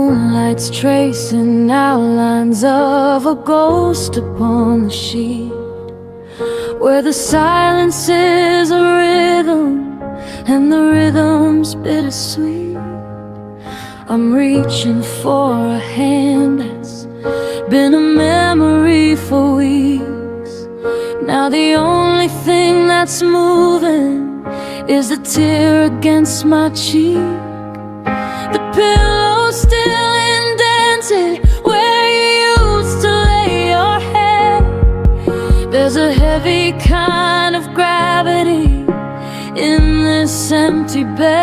moonlight's tracing outlines of a ghost upon the sheet, where the silence is a rhythm and the rhythm's bittersweet. I'm reaching for a hand that's been a memory for weeks. Now the only thing that's moving is a tear against my cheek. The pillow's still indented where you used to lay your head. There's a heavy kind of gravity in this empty bed.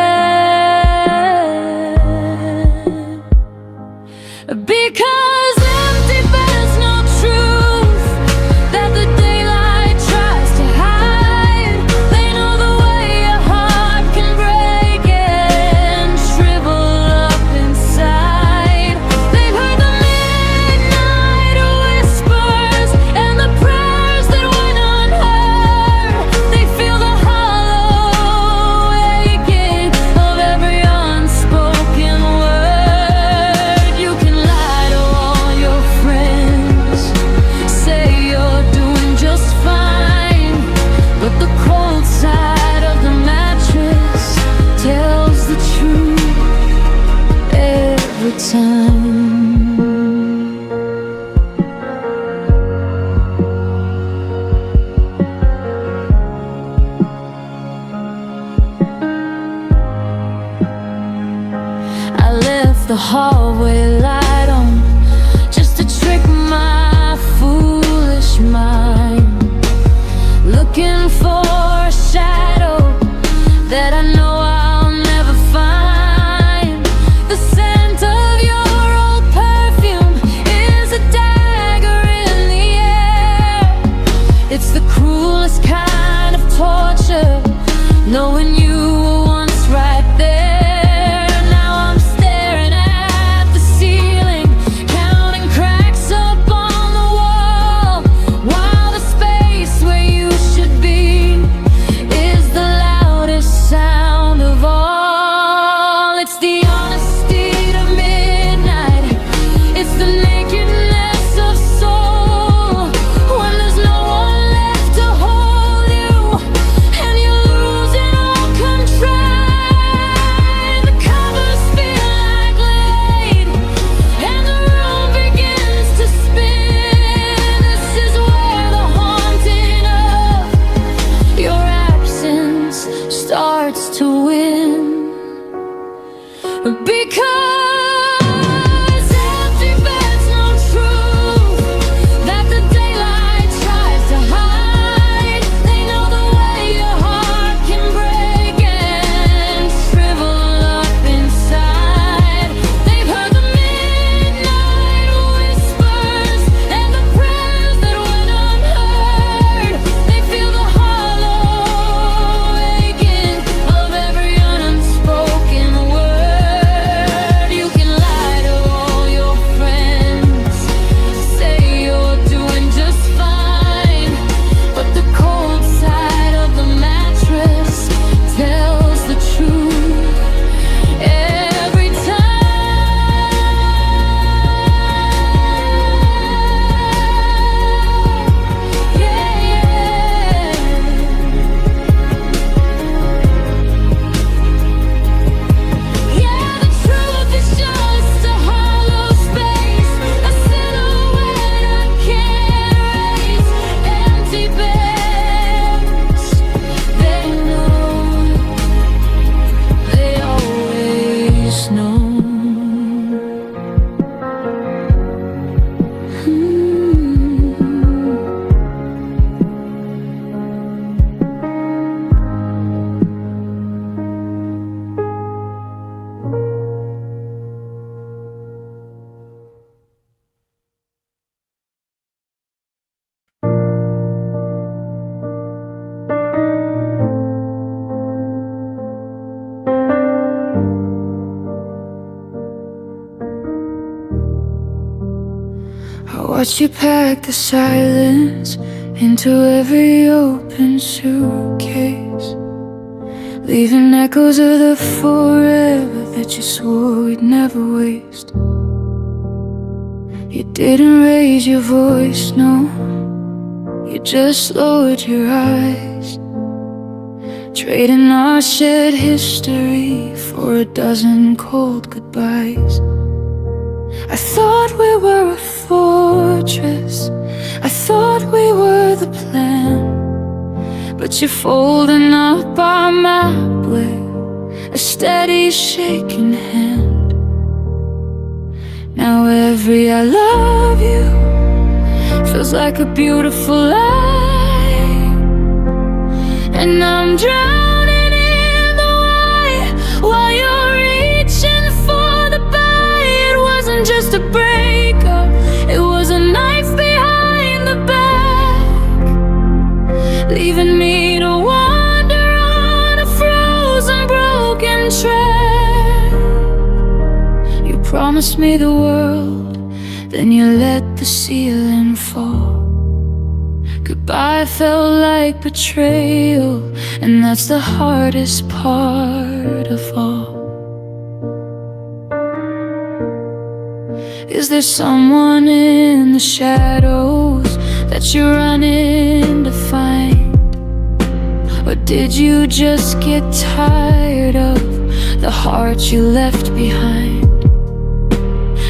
Because empty beds know truth that the daylight tries to hide. They know the way your heart can break and shrivel up inside. They've heard the midnight whispers and the prayers that went unheard. They feel the hollow aching of every unspoken word. You can lie to all your friends, say you're doing just fine, but the cold side of the mattress tells the truth every time. I left the hallway light on just to trick my foolish mind, looking for a shadow that I know I'll never find. The scent of your old perfume is a dagger in the air. It's the cruelest kind of torture, knowing you were once right there. Now I'm staring at the ceiling, counting cracks up on the wall, while the space where you should be is the loudest sound of all. It's the honesty to midnight, it's the nakedness of soul, when there's no one left to hold you and you're losing all control. The covers feel like lead and the room begins to spin. This is where the haunting of your absence starts to win. Because empty beds know truth that the daylight tries to hide. They know the way your heart can break and shrivel up inside. They've heard the midnight whispers and the prayers that went unheard. They feel the hollow aching of every unspoken word. You can lie to all your friends, say you're doing just fine, but the cold side of the mattress tells the truth every time. Yeah, yeah, the truth is just a hollow space, a silhouette I can't erase. Empty beds, they know, they always know. I watch you pack the silence into every open suitcase, leaving echoes of the forever that you swore we'd never waste. You didn't raise your voice, no, you just lowered your eyes, trading our shared history for a dozen cold goodbyes. I thought we were a fortress, I thought we were the plan, but you're folding up our map with a steady shaking hand. Now every I love you feels like a beautiful lie, and I'm drowning in the why while you're reaching for the buy. It wasn't just a breakup, it was a knife behind the back, leaving me to wander on a frozen, broken track. You promised me the world, then you let the ceiling fall. Goodbye felt like betrayal, and that's the hardest part of all. Is there someone in the shadows that you're running to find? Or did you just get tired of the heart you left behind?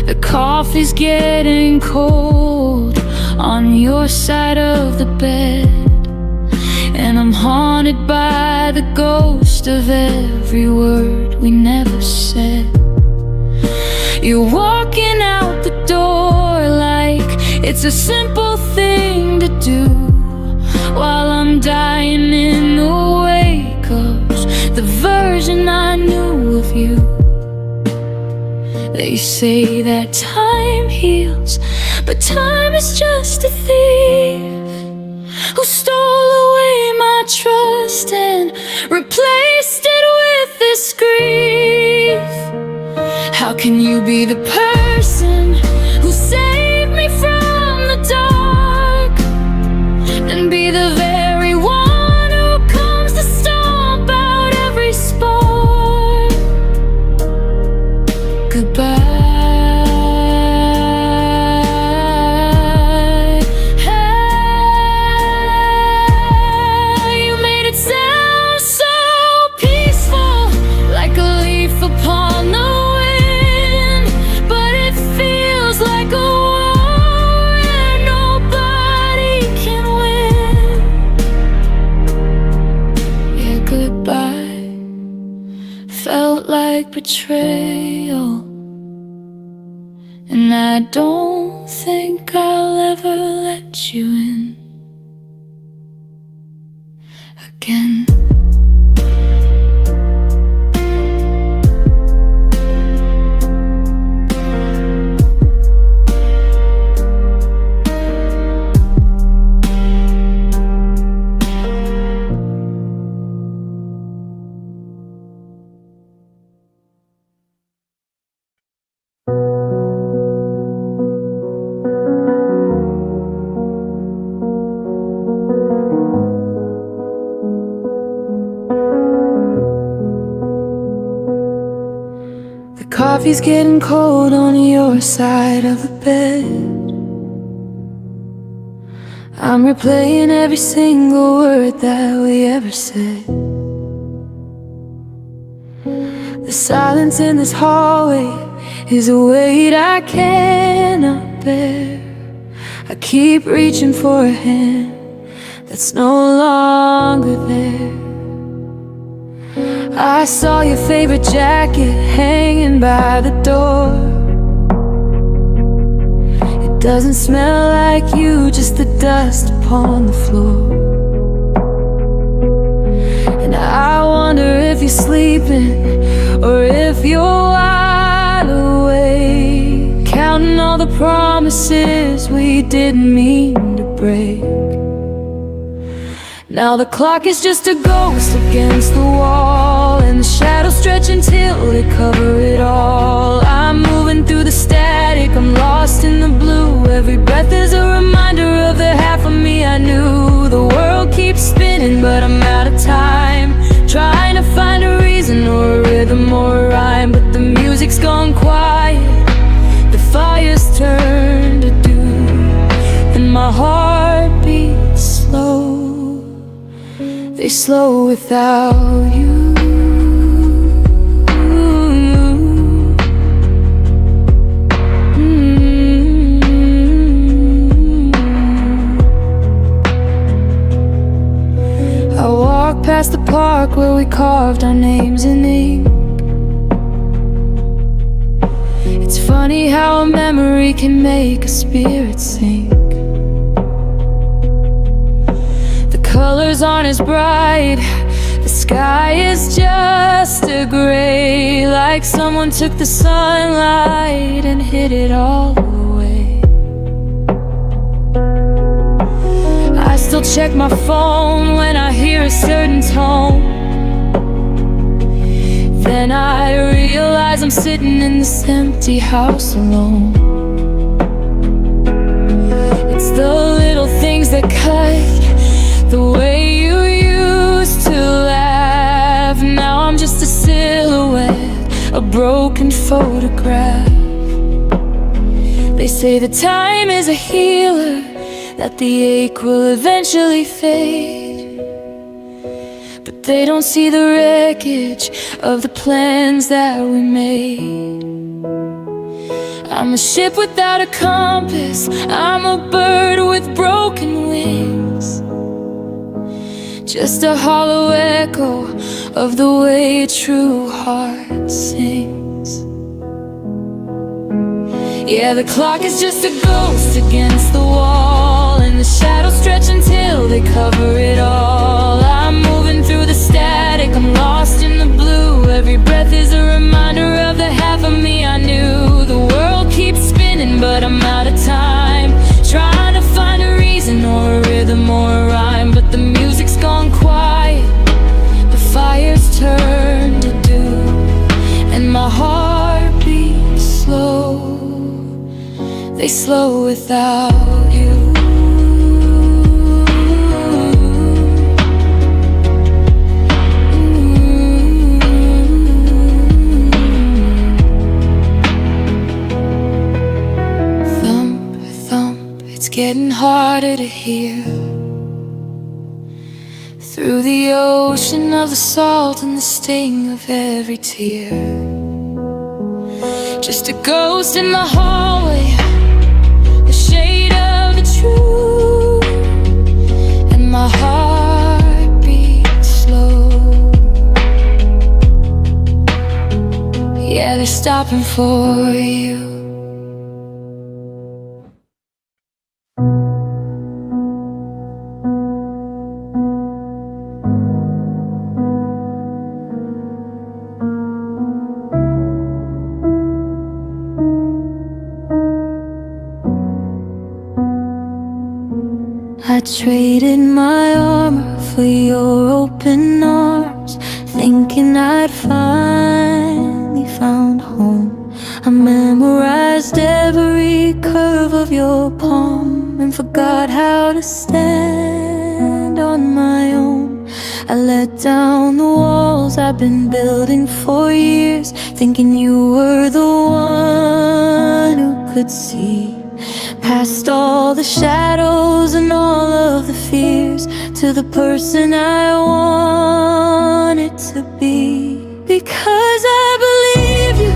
The coffee's getting cold on your side of the bed, and I'm haunted by the ghost of every word we never said. You're walking out the door like it's a simple thing to do, while I'm dying in the wake of the version I knew of you. They say that time heals, but time is just a thief who stole away my trust and replaced it with this grief. How can you be the person who saved me from the dark and be the very one who comes to stomp out every spark? Goodbye. You made it sound so peaceful, like a leaf upon the wind, but it feels like a war and nobody can win. Yeah, goodbye felt like betrayal, and I don't think I'll ever let you in again. Coffee's getting cold on your side of the bed. I'm replaying every single word that we ever said. The silence in this hallway is a weight I cannot bear. I keep reaching for a hand that's no longer there. I saw your favorite jacket hanging by the door. It doesn't smell like you, just the dust upon the floor. And I wonder if you're sleeping or if you're wide awake, counting all the promises we didn't mean to break. Now the clock is just a ghost against the wall, and the shadows stretch until they cover it all. I'm moving through the static, I'm lost in the blue. Every breath is a reminder of the half of me I knew. The world keeps spinning, but I'm out of time, trying to find a reason or a rhythm or a rhyme. But the music's gone quiet, the fire's turned slow without you. I walk past the park where we carved our names in ink. It's funny how a memory can make a spirit sink. The colors aren't as bright, the sky is just a gray, like someone took the sunlight and hid it all away. I still check my phone when I hear a certain tone. Then I realize I'm sitting in this empty house alone. It's the little things that cut, the way you used to laugh. Now I'm just a silhouette, a broken photograph. They say that time is a healer, that the ache will eventually fade, but they don't see the wreckage of the plans that we made. I'm a ship without a compass, I'm a bird with broken wings, just a hollow echo of the way a true heart sings. Yeah, the clock is just a ghost against the wall, and the shadows stretch until they cover it all. I'm moving through the static, I'm lost in the blue. Every breath is a reminder of the half of me I knew. The world keeps spinning, but I'm out of time, trying to find a reason or a rhythm or a rhyme. But the music's gone quiet, the fire's turned to dew, and my heart beats slow. They slow without you. Thump, thump, it's getting harder to hear. Through the ocean of the salt and the sting of every tear. Just a ghost in the hallway, a shade of the truth, and my heart beats slow. Yeah, they're stopping for you. I traded my armor for your open arms, thinking I'd finally found home. I memorized every curve of your palm and forgot how to stand on my own. I let down the walls I've been building for years, thinking you were the one who could see past all the shadows and all of the fears, to the person I wanted to be. Because I believe you,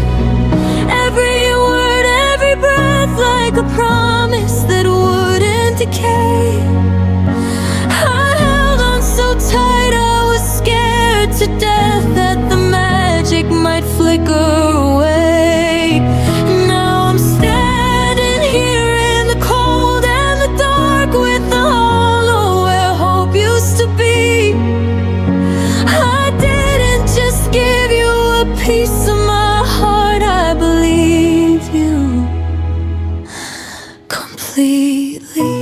every word, every breath, like a promise that wouldn't decay. I held on so tight, I was scared to death that the magic might flicker away. Now I'm standing here in the cold and the dark, with the hollow where hope used to be. I didn't just give you a piece of my heart, I believe you completely.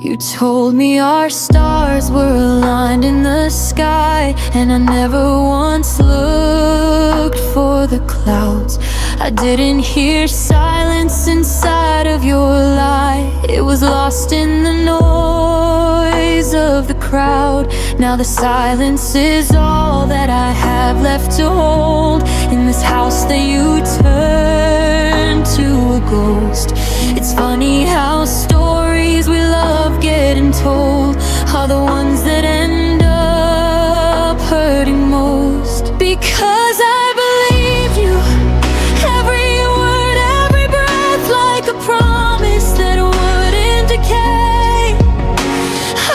You told me our stars were aligned in the sky, and I never once looked for the clouds. I didn't hear silence inside of your lie, it was lost in the noise of the crowd. Now the silence is all that I have left to hold, in this house that you turned to a ghost. It's funny how stories we love getting told are the ones that end up hurting most. Because I believed you, every word, every breath, like a promise that wouldn't decay.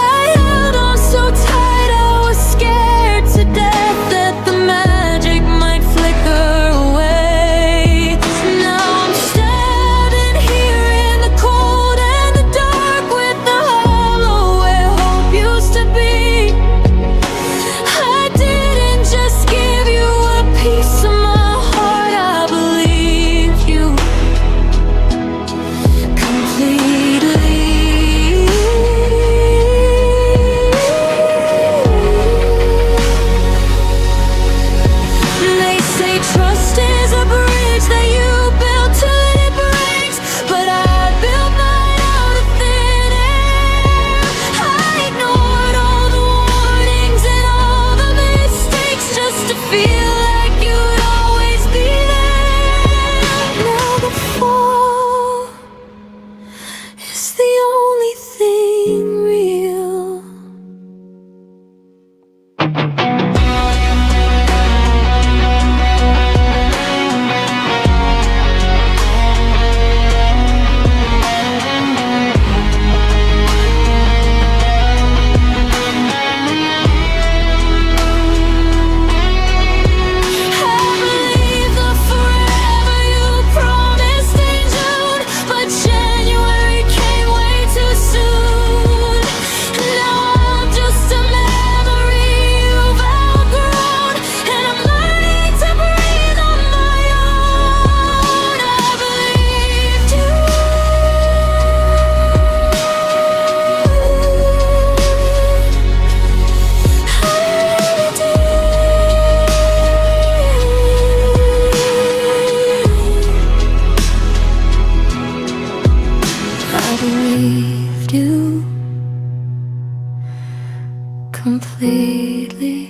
I held on so tight, I was scared to death that the magic might flicker away. Now I'm standing here in the cold and the dark, with the hollow where hope used to be. I didn't just give you a piece of my heart, I believed you completely. They say trust is a bridge that you built till it breaks, but I built mine out of thin air. I ignored all the warnings and all the mistakes just to feel like you'd always be there. Now the fall is the only thing real. I believe the forever you promised in June, but January came way too soon. Now I'm just a memory you've outgrown, and I'm learning to breathe on my own. I believed you. I believed you completely.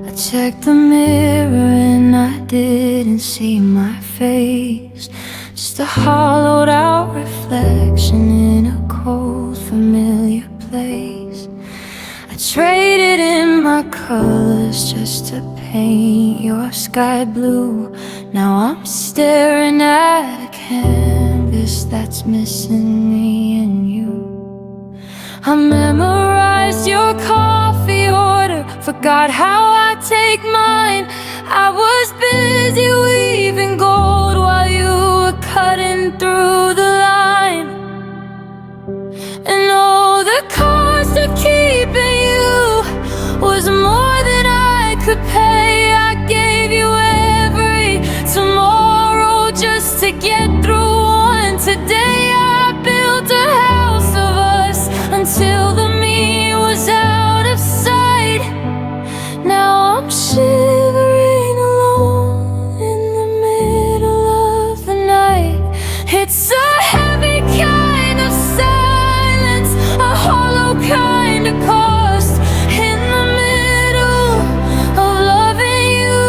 I checked the mirror and I didn't see my face, just a hollowed out reflection in a cold, familiar place. I traded in my colors just to paint your sky blue. Now I'm staring at a canvas that's missing me and you. I memorized your coffee order, forgot how I take mine. I was busy weaving gold while you were cutting through the line. And oh, the cost of keeping you was more than I could pay. I gave you every tomorrow just to get through one today. I built a house of us until the me was out of sight. Now I'm shivering alone in the middle of the night. It's a heavy kind of silence, a hollow kind of cost. In the middle of loving you,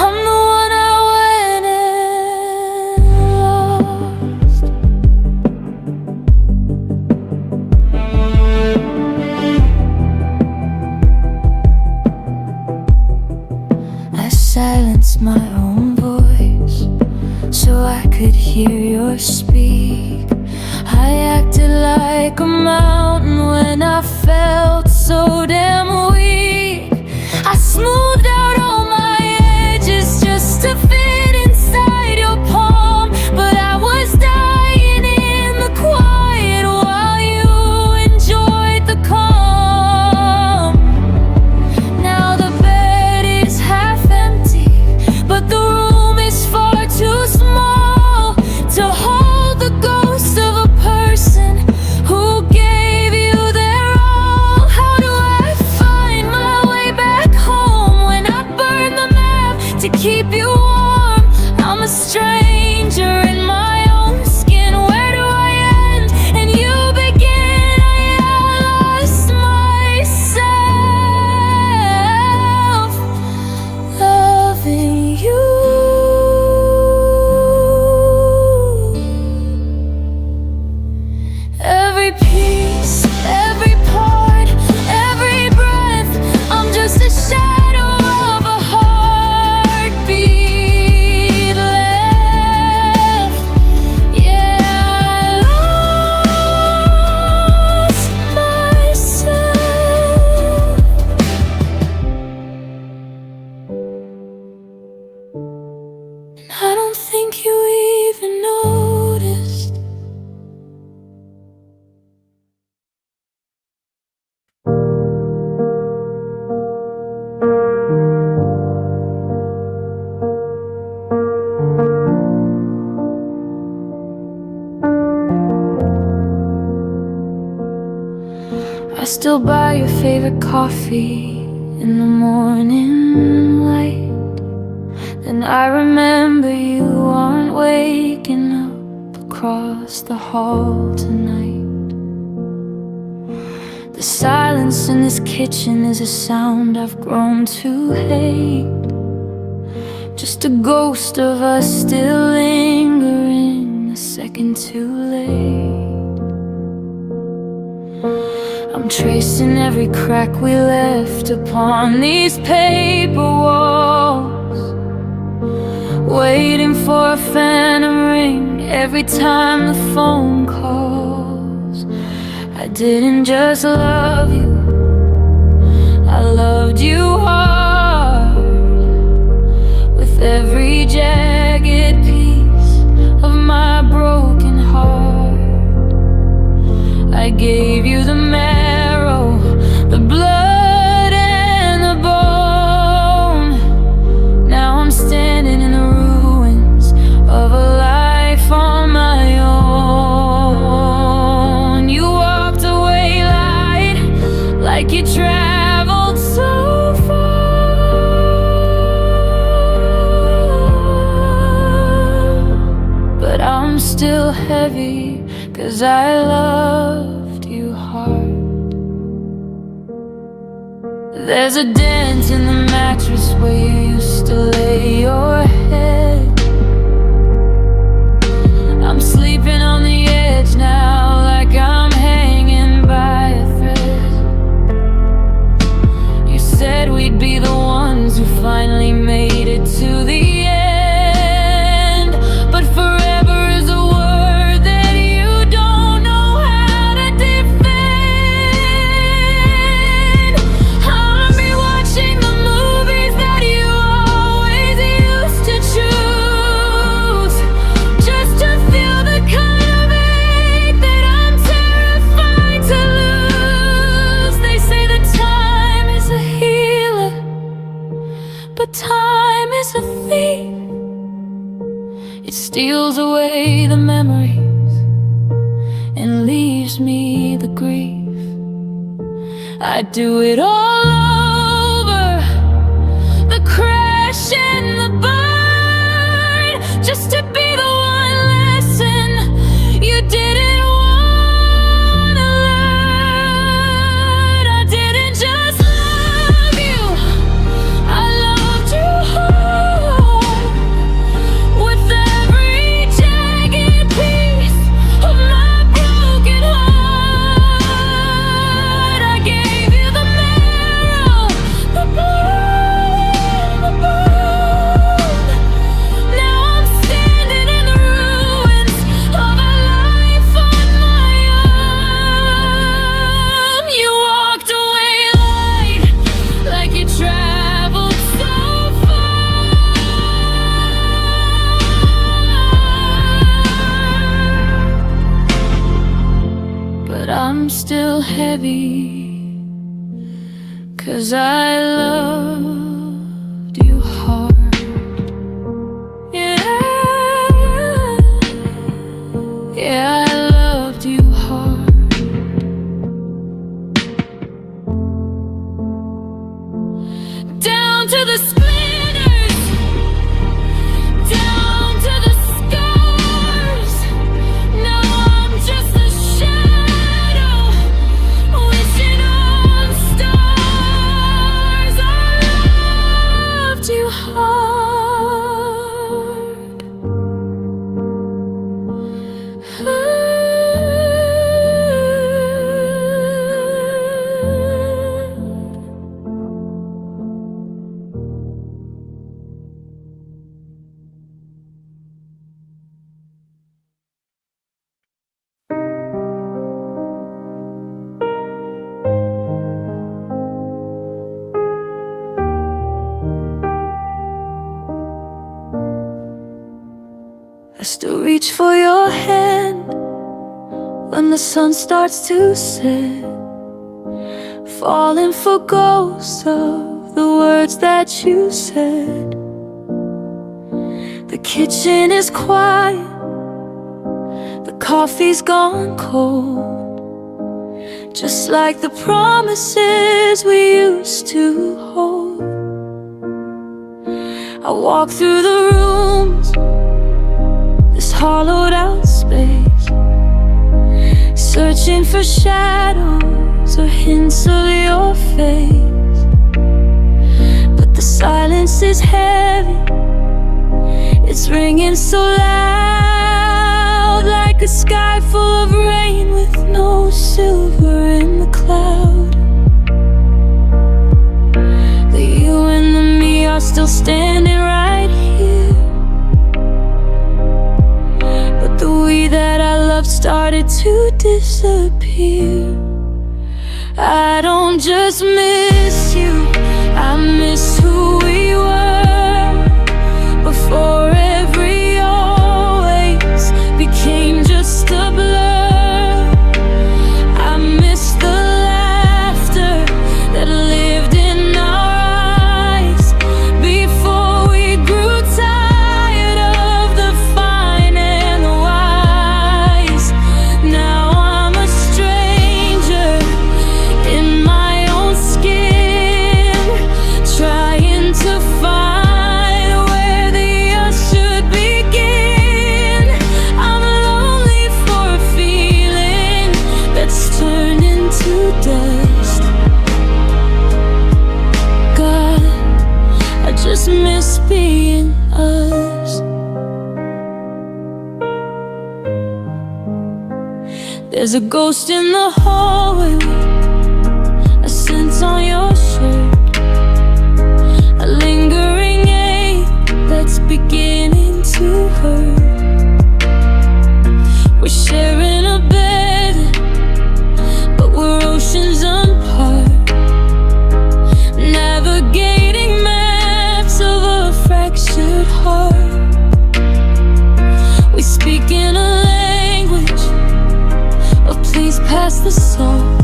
I'm the one I went and lost. I silenced my own voice so I could hear yours speak. I acted like a mountain when I felt so damn weak. I smoothed out all my edges just to fit inside your palm, but I was dying in the quiet while you enjoyed the calm. Now the bed is half empty, but the room is far too small to hold the ghost of a person who gave you their all. How do I find my way back home still buy your favorite coffee in the morning light. Then I remember you aren't waking up across the hall tonight. The silence in this kitchen is a sound I've grown to hate. Just a ghost of us still lingering a second too late. I'm tracing every crack we left upon these paper walls, waiting for a phantom ring every time the phone calls. I didn't just love you, I loved you hard. With every jagged piece of my broken heart, I gave you the marrow, the blood and the bone. Now I'm standing in the ruins of a life on my own. You walked away light, like you traveled so far. But I'm still heavy, 'cause I loved you hard. There's a dent in the mattress where you used to lay your head. I'm sleeping on the edge now, like I'm hanging by a thread. You said we'd be the ones who finally made it to the end, but forever is a word that you don't know how to defend. I'll be watching the movies that you always used to choose, just to feel the kind of ache that I'm terrified to lose. They say that time is a healer, but time is a thief. It steals away the memories and leaves me the grief. I'd do it all over, the crash and the burn, just to be the one lesson you didn't wanna learn. I didn't just love you, I loved you hard. With every jagged piece of my broken heart, I gave you the marrow, the blood, the bone. Now I'm standing in the ruins of a life on my own. You walked away light, like you traveled so far. But I'm still heavy, 'cause I loved you hard. Yeah, yeah, I loved you hard. Down to the splinters, down to the scars. Now I'm just a shadow, wishing on stars. I loved you hard. I still reach for your hand when the sun starts to set, falling for ghosts of the words that you said. The kitchen is quiet, the coffee's gone cold, just like the promises we used to hold. I walk through the rooms, this hollowed out space, searching for shadows or hints of your face. But the silence is heavy, it's ringing so loud, like a sky full of rain with no silver in the cloud. The you and the me are still standing right here, but the we that I loved started to disappear. I don't just miss you, I miss who we were before every always became just a blur. I miss the laughter that lived in our eyes before we grew tired of the fine and the wise. Now I'm a stranger in my own skin, trying to find where the us should begin. I'm lonely for a feeling that's turned into dust. God, I just miss being us. There's a ghost in the hallway, a scent on your shirt, a lingering ache that's beginning to hurt. We're sharing a bed, but we're oceans apart, navigating maps of a fractured heart. We speak in a language of please pass the salt,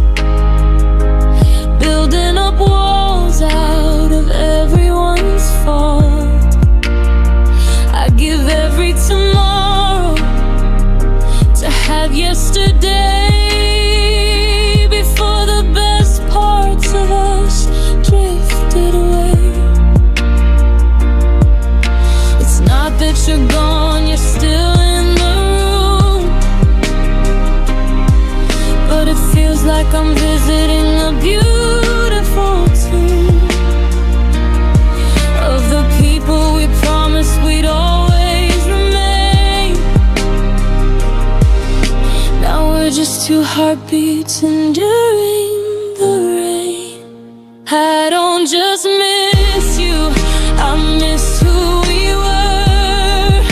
building up walls out of everyone's fault. I give every tomorrow to have yesterday before the best parts of us drifted away. It's not that you're gone, you're still in the room, but it feels like I'm visiting a beautiful tomb of the people we promised we'd always remain. Now we're just two heartbeats enduring the rain. I don't just miss you, I miss who we were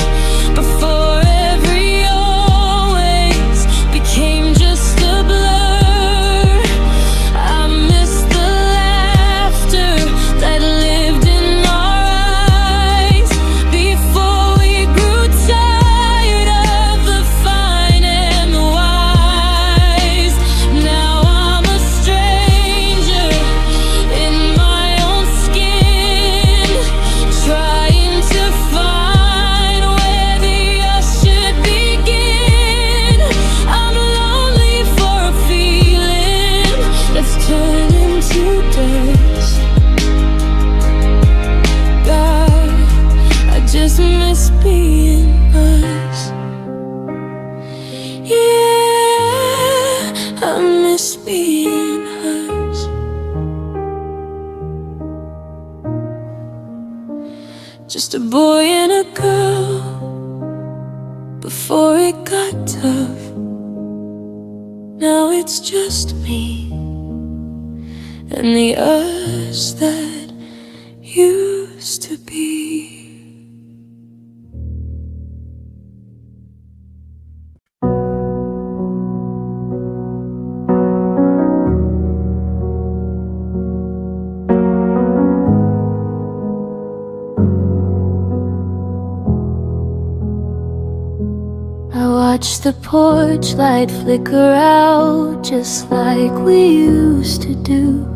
before every always became just a blur. I miss the laughter that lived in our eyes before we grew tired of the fine and the wise. Now I'm a stranger in my own skin, trying to find where the us should begin. I'm lonely for a feeling that's turned into dust. God, I just miss being us. Yeah, I miss being us. Just a boy and a girl before it got tough. Now it's just me and the us that used to be. I watch the porch light flicker out just like we used to do.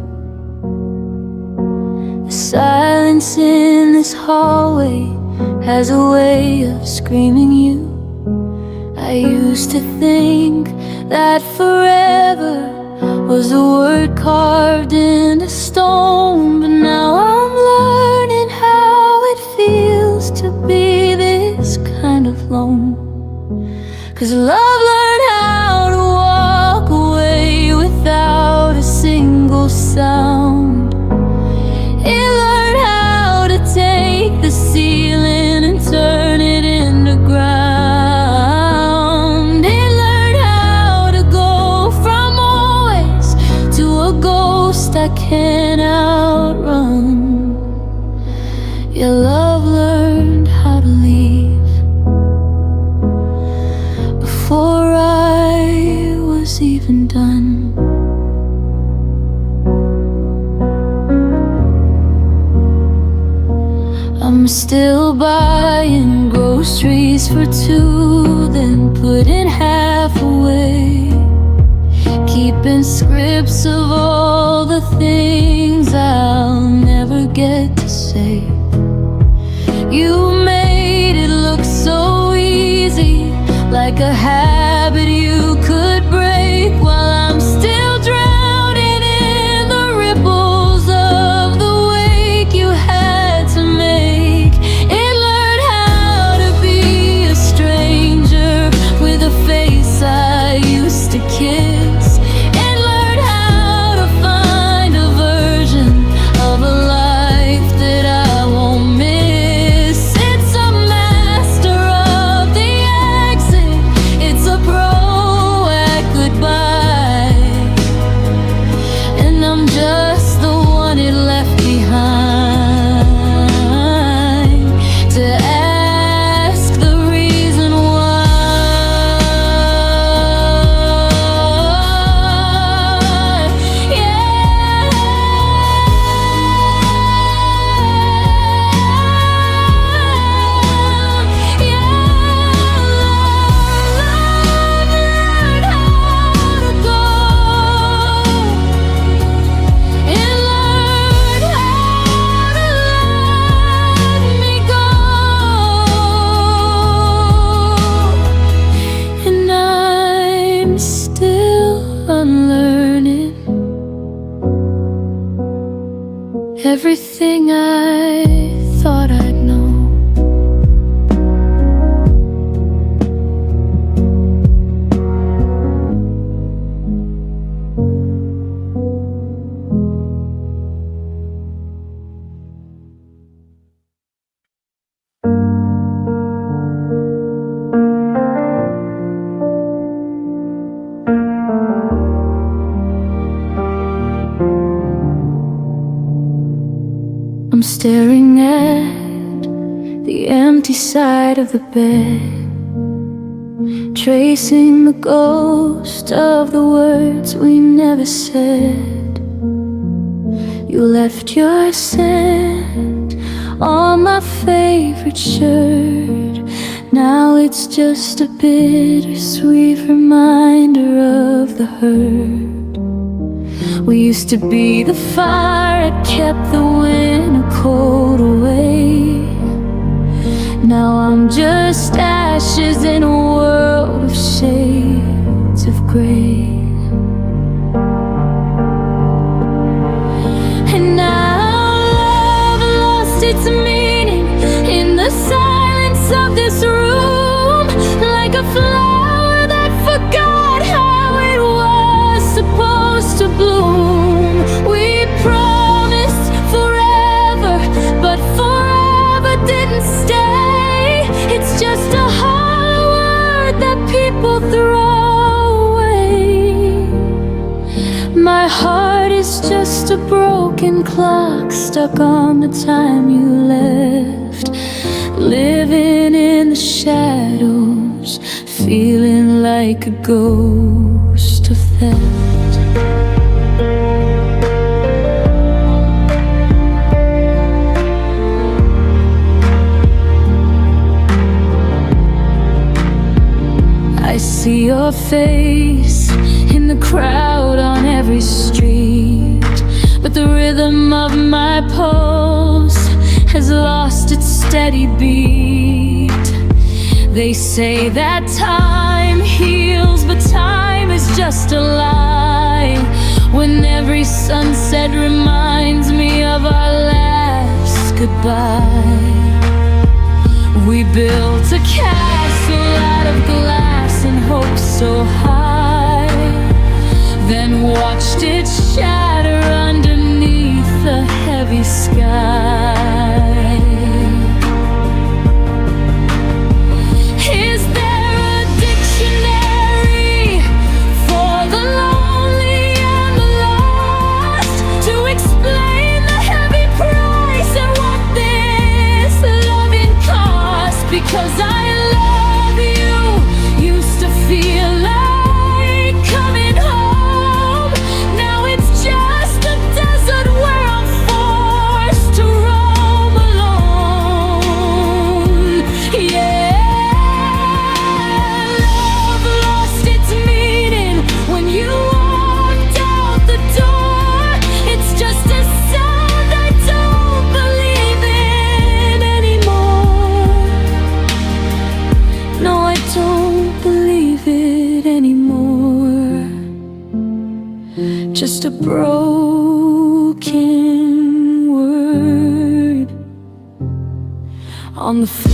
The silence in this hallway has a way of screaming you. I used to think that forever was a word carved into stone. But now I'm learning how it feels to be this kind of lone. 'Cause love learned how to walk away without a single sound. It learned how to take the ceiling and turn it into ground. It learned how to go from always to a ghost I can't outrun. Your love learned how to leave before I was even done. I'm still buying groceries for two, then putting half away, keeping scripts of all the things I'll never get to say. You made it look so easy, like a habit you could break, while I'm still drowning in the ripples of the wake you had to make. It learned how to be a stranger with a face I used to kiss. It learned how to find a version of a life that I won't miss. It's a master of the exit, it's a pro at goodbye, and I'm just the one it left behind to ask the reason why. And I'm still unlearning everything I thought I'd know. I'm staring at the empty side of the bed, tracing the ghost of the words we never said. You left your scent on my favorite shirt. Now it's just a bittersweet reminder of the hurt. We used to be the fire that kept the winter cold away. Now I'm just ashes in a world of shades of gray. And now love lost its meaning in the silence of this room, like a flower that forgot how it was supposed to bloom. We promised forever, but forever didn't stay. It's just a hollow word that people throw away. My heart is just a broken clock stuck on the time you left, living in the shadows, feeling like a ghost of theft. I see your face in the crowd on every street, but the rhythm of my pulse has lost its steady beat. They say that time heals, but time is just a lie. when every sunset reminds me of our last goodbye. We built a castle out of glass and hopes so high, then watched it shatter underneath the heavy sky. Is there a dictionary for the lonely and the lost to explain the heavy price and what this loving cost? Because I love you used to feel like coming home. Now it's just a desert where I'm forced to roam alone. Yeah, love lost its meaning when you walked out the door. It's just a sound I don't believe in anymore. No, I don't believe it anymore. Just a broken word on the floor.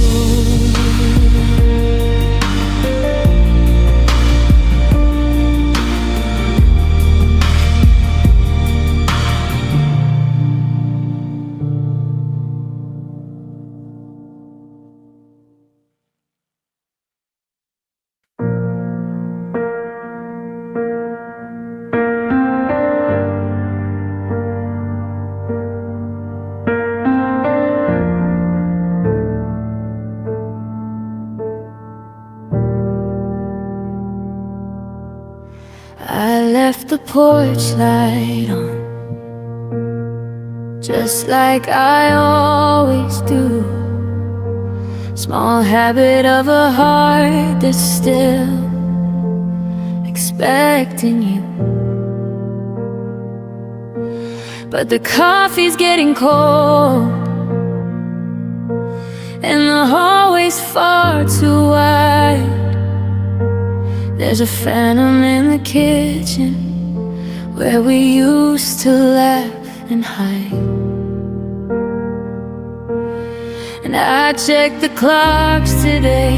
I left the porch light on, just like I always do. Small habit of a heart that's still expecting you. But the coffee's getting cold, and the hallway's far too wide. There's a phantom in the kitchen where we used to laugh and hide. And I checked the clocks today,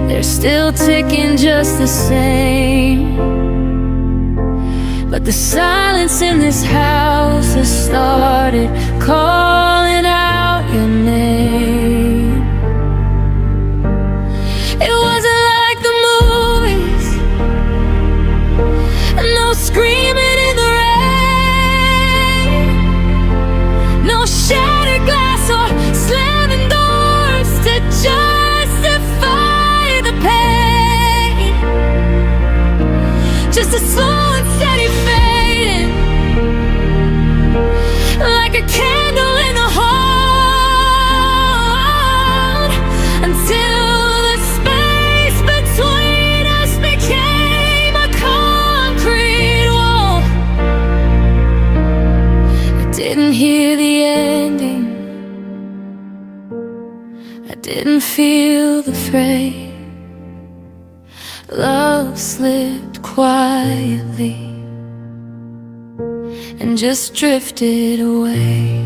they're still ticking just the same. But the silence in this house has started calling out your name. It wasn't like the movies, no screaming in the rain, no shattered glass or slamming doors to justify the pain. Just a slow and steady fading, like a candle in the heart, until the space between us became a concrete wall. I didn't hear the ending, I didn't feel the fray. Love slipped quietly and just drifted away.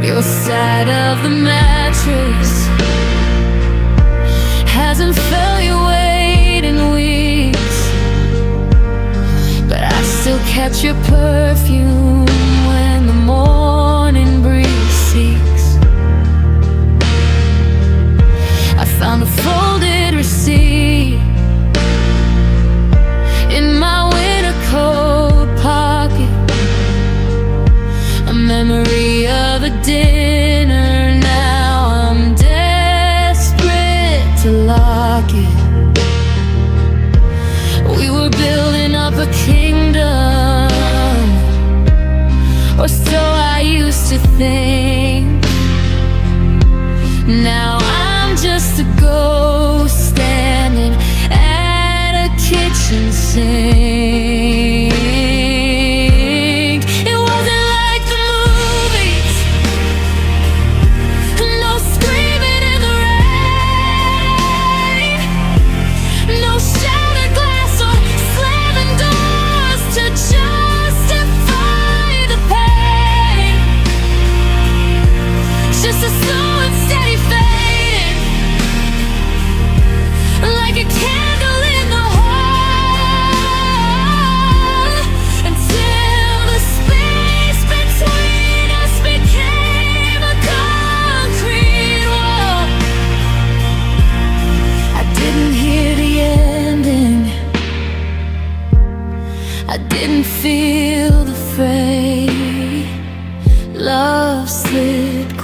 Your side of the mattress hasn't felt your weight in weeks, but I still catch your perfume when the morning breeze seeks. I found a folded receipt in my winter coat pocket, a memory of a dinner. Now I'm desperate to lock it. We were building up a kingdom, or so I used to think. Now I'm just a ghost standing at a kitchen sink. It wasn't like the movies, no screaming in the rain, no shattered glass or slamming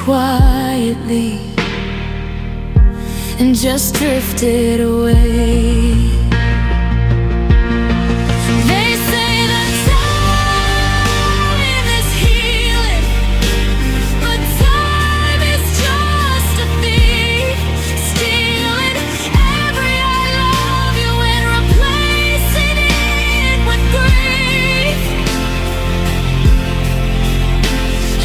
quietly and just drifted away. They say that time is healing, but time is just a thief, stealing every I love you and replacing it with grief.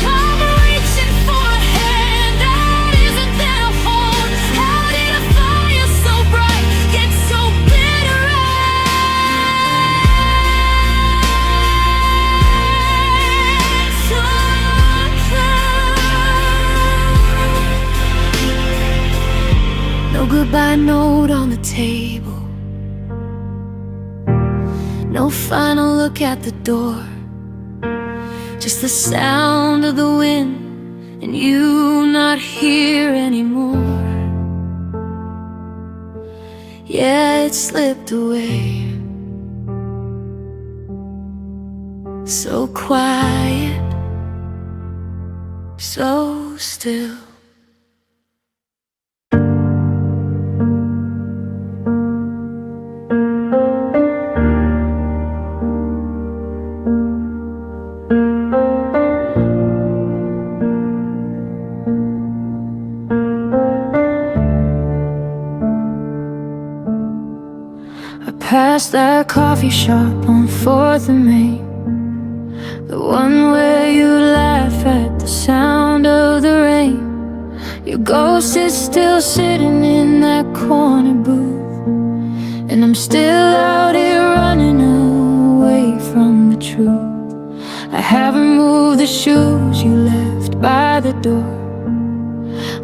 I'm reaching for a hand that isn't there to hold. How did a fire so bright get so bitter? No goodbye note on the table, no final look at the door, just the sound of the wind and you not here anymore. Yeah, it slipped away, so quiet, so still. Past that coffee shop on 4th and Main, the one where you laugh at the sound of the rain. Your ghost is still sitting in that corner booth, and I'm still out here running away from the truth. I haven't moved the shoes you left by the door.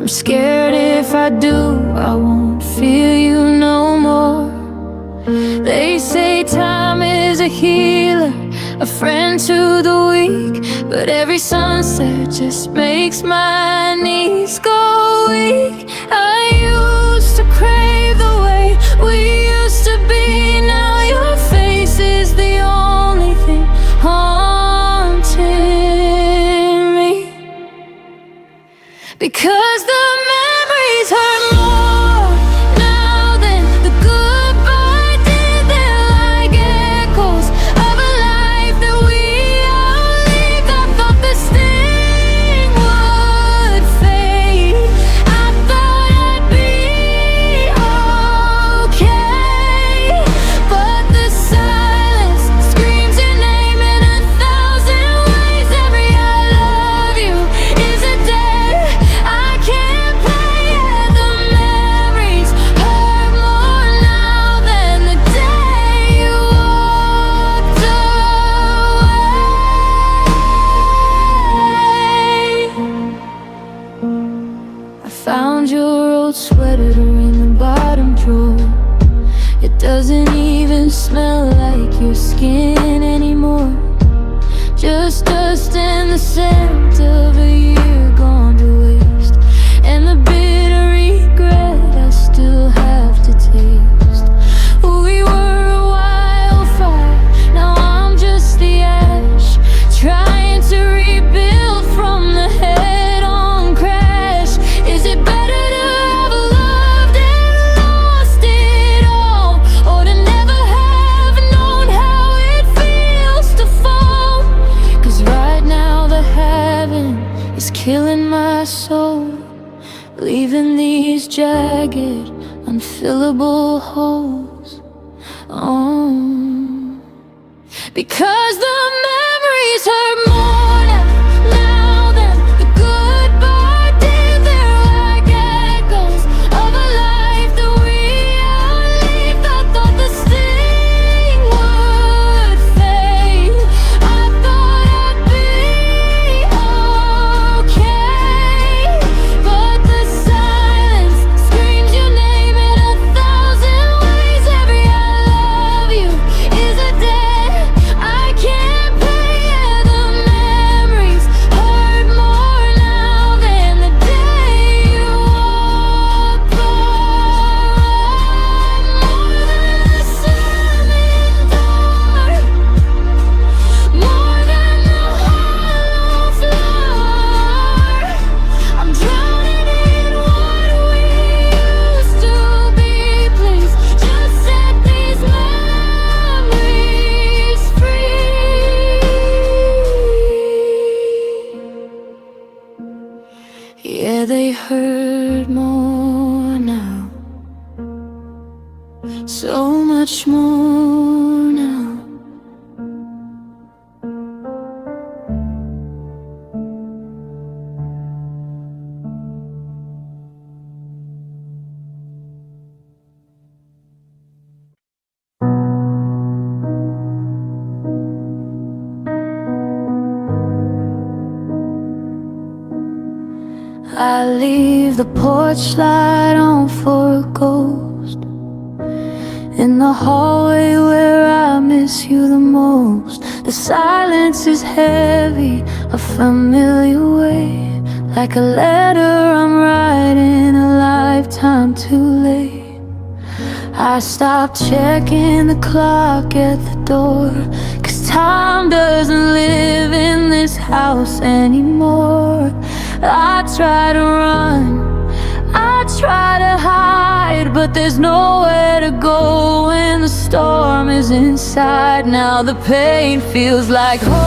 I'm scared if I do, I won't feel you no more. They say time is a healer, a friend to the weak, but every sunset just makes my knees go weak. I used to crave the way we used to be. Now your face is the only thing haunting me, because the memories hurt more now than the goodbye did. They're like echoes of a life that we all lived. I thought this thing would fade. I thought I'd be okay, but the silence screams your name in 1,000 ways. Every I love you is a dead I can't play. Yeah, the memories hurt more now than the day you walked away. I found your old sweater in the bottom drawer. It doesn't even smell like your skin anymore, just dust and the scent of a year gone to waste, and the bitter regret I still have to taste. We were a wildfire, now I'm just the ash, trying to rebuild from the head-on crash. Is it better to have loved and lost it all, or to never have known how it feels to fall? 'Cause right now the having is killing my soul, leaving these jagged, unfillable holes. Oh, because the memories hurt more now than the goodbye did. They're like echoes of a life that we all lived. I thought this thing would fade. I thought I'd be okay, but the silence screams your name in 1,000 ways. Every I love you is a debt I can't pay. Yeah, the Yeah, they hurt more now, so much more now. I leave the porch light on for a ghost in the hallway where I miss you the most. The silence is heavy, a familiar weight, like a letter I'm writing a lifetime too late. I stopped checking the clock at the door, 'cause time doesn't live in this house anymore. I try to run, I try to hide, but there's nowhere to go when the storm is inside. Now the pain feels like home.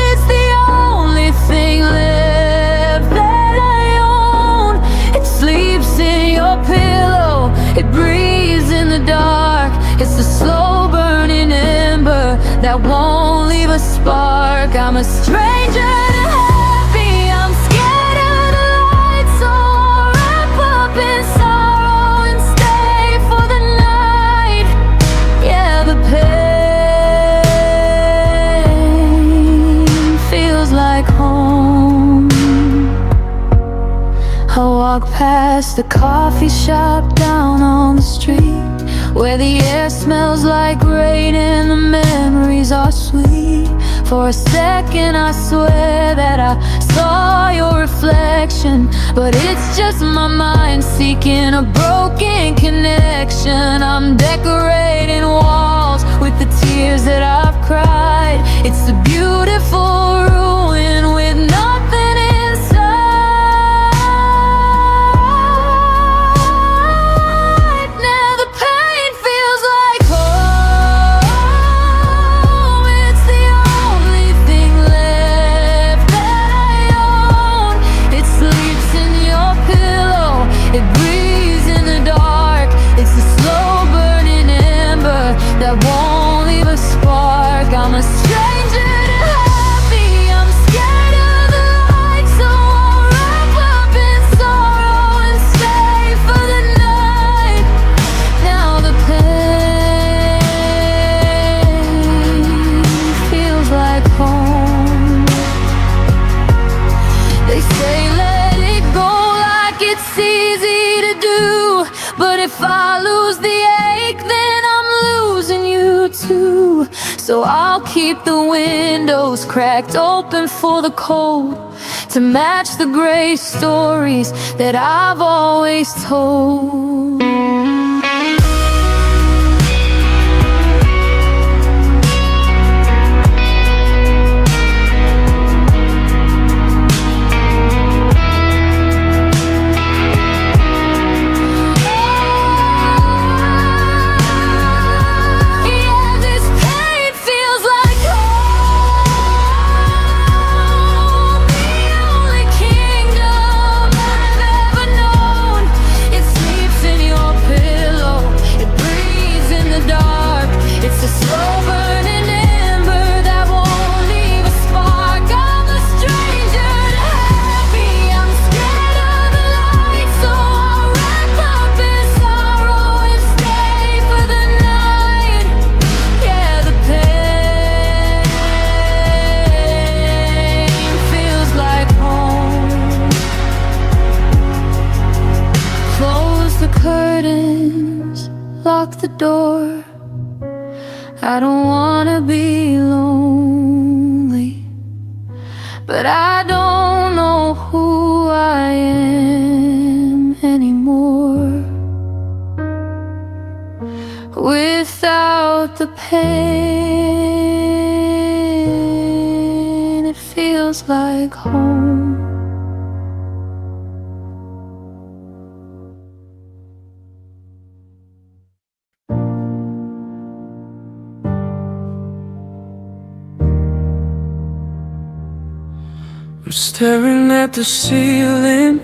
It's the only thing left that I own. It sleeps in your pillow, it breathes in the dark. It's the slow burning ember that won't leave a spark. I'm a stranger to happy, I'm scared of the light, so I'll wrap up in sorrow and stay for the night. Yeah, the pain feels like home. I walk past the coffee shop down on the street, where the air smells like rain and the memories are sweet. For a second I swear that I saw your reflection, but it's just my mind seeking a broken connection. I'm decorating walls with the tears that I've cried. It's a beautiful ruin with nothing inside. Now the pain feels like home. It's the only thing left that I own. It sleeps in your pillow, it breathes in the dark. It's the slow burning ember that won't leave a spark. I'm a stranger to happy, I'm scared of the light, so I'll wrap up in sorrow and stay for the night. Now the pain feels like home. They say let it go like it's easy to do, but if I lose the ache, then I'm losing you too. So I'll keep the windows cracked open for the cold, to match the gray stories that I've always told. Lock the door. I don't wanna be lonely, but I don't know who I am anymore. Without the pain, it feels like home. I'm staring at the ceiling,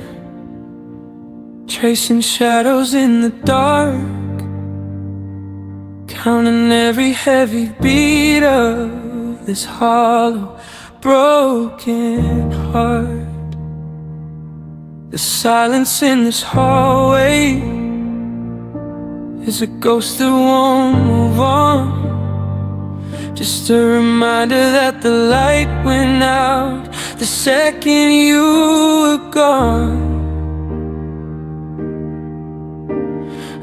tracing shadows in the dark, counting every heavy beat of this hollow, broken heart. The silence in this hallway is a ghost that won't move on. Just a reminder that the light went out the second you were gone.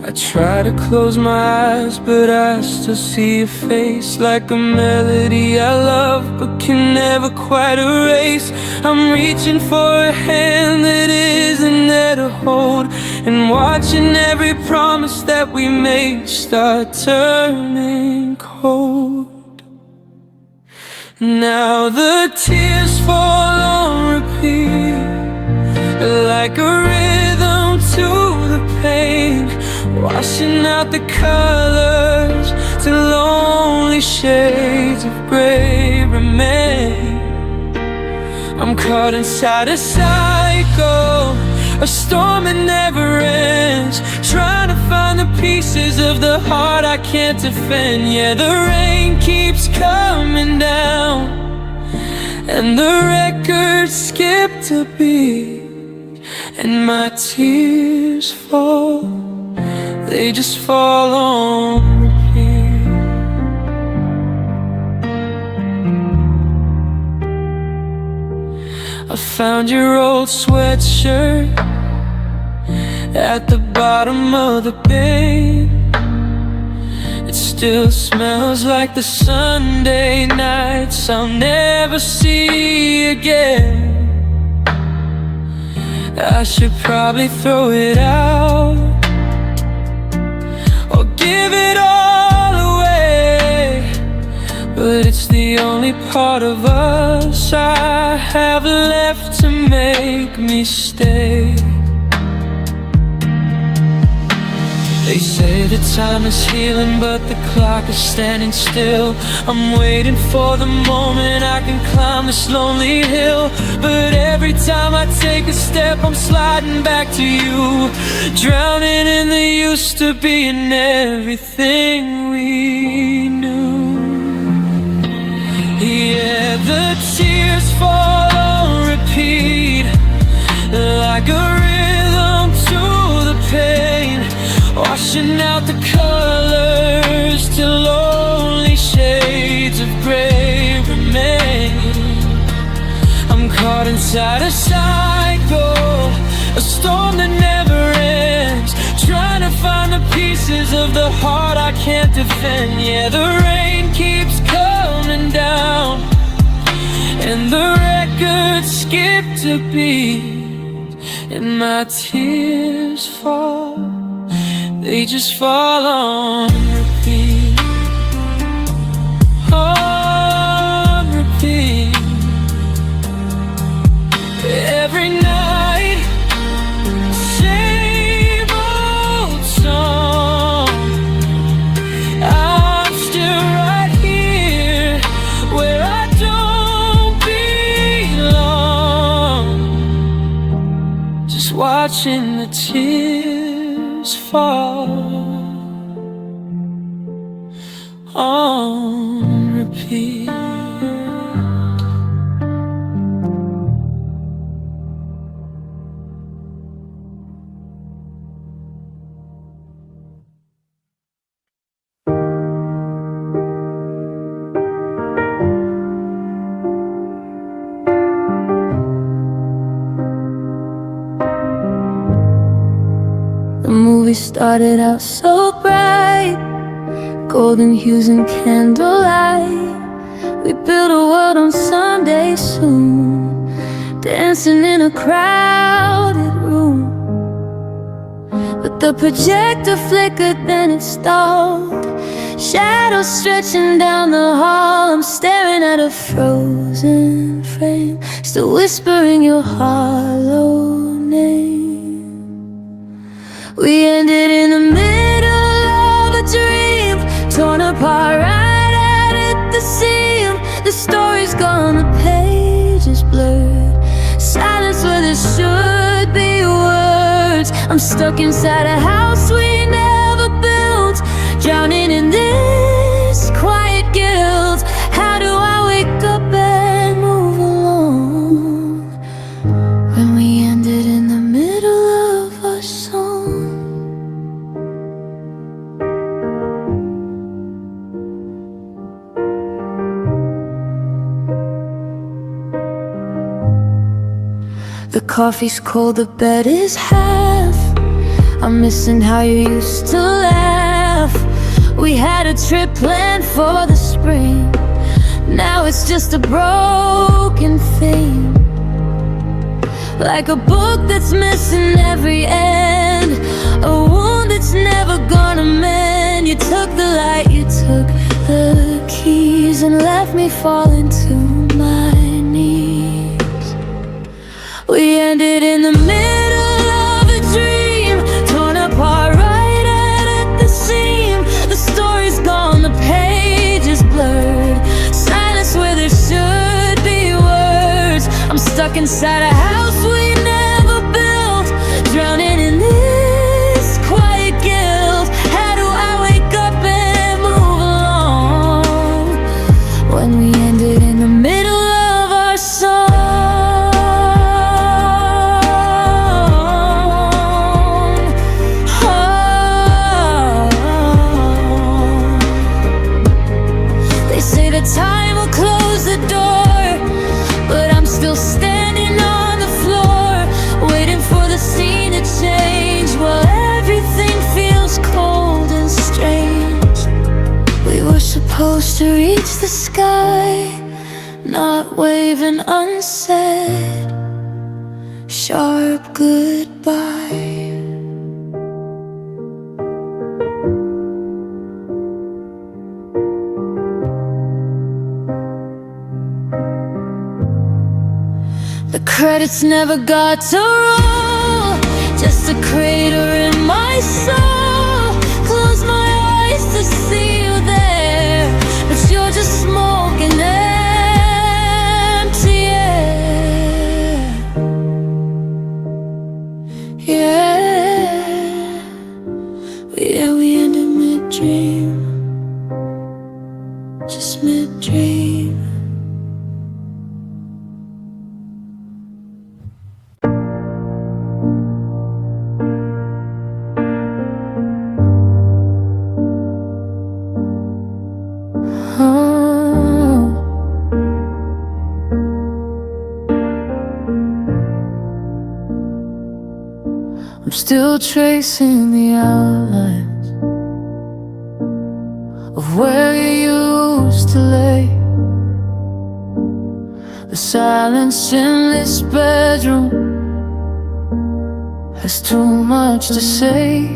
I try to close my eyes, but I still see your face like a melody I love but can never quite erase. I'm reaching for a hand that isn't there to hold, and watching every promise that we made start turning cold. Now the tears fall on repeat, like a rhythm to the pain, washing out the colors till only shades of gray remain. I'm caught inside a cycle, a storm that never ends, trying to find the pieces of the heart I can't defend. Yeah, the rain keeps coming down, and the records skip a beat, and my tears fall, they just fall on repeat. I found your old sweatshirt at the bottom of the bin. It still smells like the Sunday nights I'll never see again. I should probably throw it out or give it all away, but it's the only part of us I have left to make me stay. They say that time is healing, but the clock is standing still. I'm waiting for the moment I can climb this lonely hill, but every time I take a step I'm sliding back to you, drowning in the used to be and everything we knew. Yeah, the tears fall on repeat, like a rhythm to the pain, washing out the colors till only shades of gray remain. I'm caught inside a cycle, a storm that never ends, trying to find the pieces of the heart I can't defend. Yeah, the rain keeps coming down, and the records skip a beat, and my tears fall, they just fall on repeat, on repeat. Every night, same old song. I'm still right here where I don't belong, just watching the tears fall on repeat. The movie started out so bright, golden hues and candlelight. We built a world on Sunday soon, dancing in a crowded room. But the projector flickered, then it stalled, shadows stretching down the hall. I'm staring at a frozen frame, still whispering your hollow name. We ended in the middle of a dream, torn apart right at the seam. The story's gone, the page is blurred, I'm stuck inside a house we never built, drowning in this quiet guilt. How do I wake up and move along when we ended in the middle of our song? The coffee's cold, the bed is half. I'm missing how you used to laugh. We had a trip planned for the spring. Now it's just a broken thing, like a book that's missing every end, a wound that's never gonna mend. You took the light, you took the keys, and left me falling to my knees. We ended in the middle of a dream, torn apart right at the seam. The story's gone, the page is blurred, silence where there should be words. I'm stuck inside a house we never built, drowning in this quiet guilt. How do I wake up and move along when we ended in the middle of our song? Time will close the door, but I'm still standing on the floor, waiting for the scene to change while everything feels cold and strange. We were supposed to reach the sky, not wave an unsaid, sharp goodbye. The credits never got to roll, just a crater in my soul. Close my eyes to see you there, but you're just smoke and empty air. Yeah, we ended mid-dream, just mid-dream. I'm still tracing the outlines of where you used to lay. The silence in this bedroom has too much to say.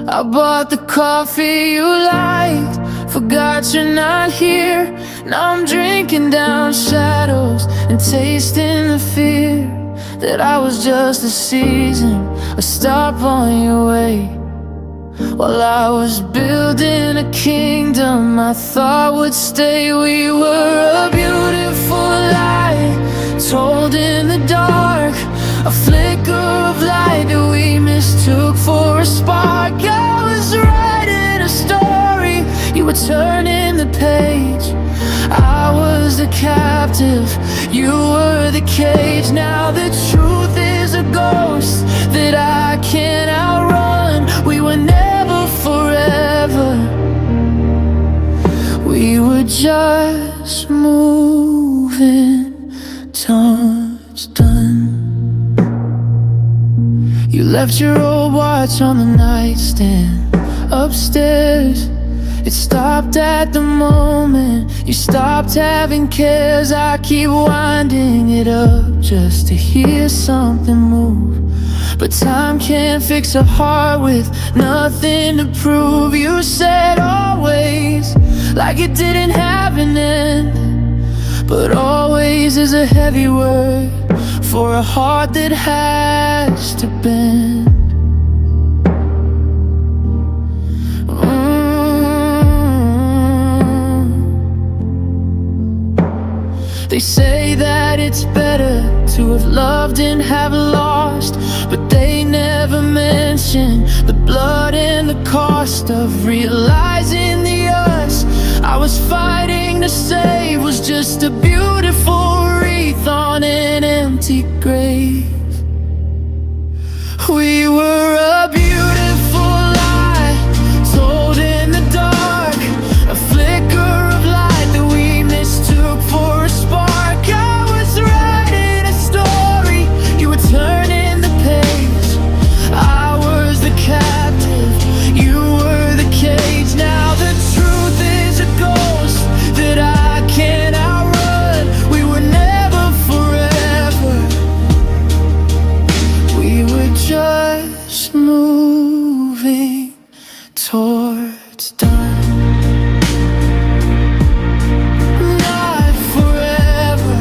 I bought the coffee you liked, forgot you're not here. Now I'm drinking down shadows and tasting the fear that I was just a season, a stop on your way. While I was building a kingdom I thought would stay. We were a beautiful lie told in the dark, a flicker of light that we mistook for a spark. I was writing a story, you were turning the page. I was the captive, you were the cage. Now the truth is a ghost that I can't outrun. We were never forever, we were just moving, touch done. You left your old watch on the nightstand upstairs. It stopped at the moment you stopped having cares. I keep winding it up just to hear something move, but time can't fix a heart with nothing to prove. You said always, like it didn't have an end, but always is a heavy word for a heart that has to bend. They say that it's better to have loved and have lost, but they never mention the blood and the cost of realizing the us I was fighting to save was just a beautiful wreath on an empty grave. We were a beautiful lie told in the dark, a flicker of light that we mistook for a spark. I was writing a story, you were turning the page. I was the captive, you were the cage. Now the truth is a ghost that I can't outrun. We were never forever, we were just moving towards done. Not forever,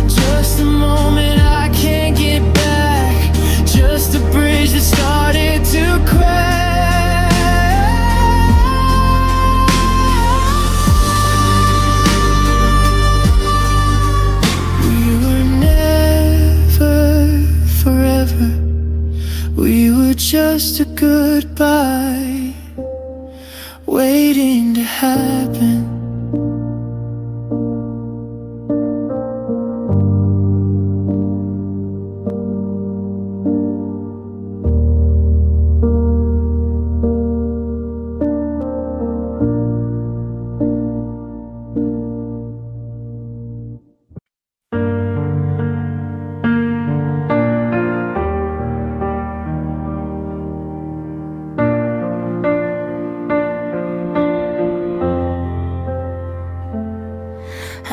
just a moment I can't get back, just a bridge that started to crack. We were never forever, we were just a goodbye waiting to happen.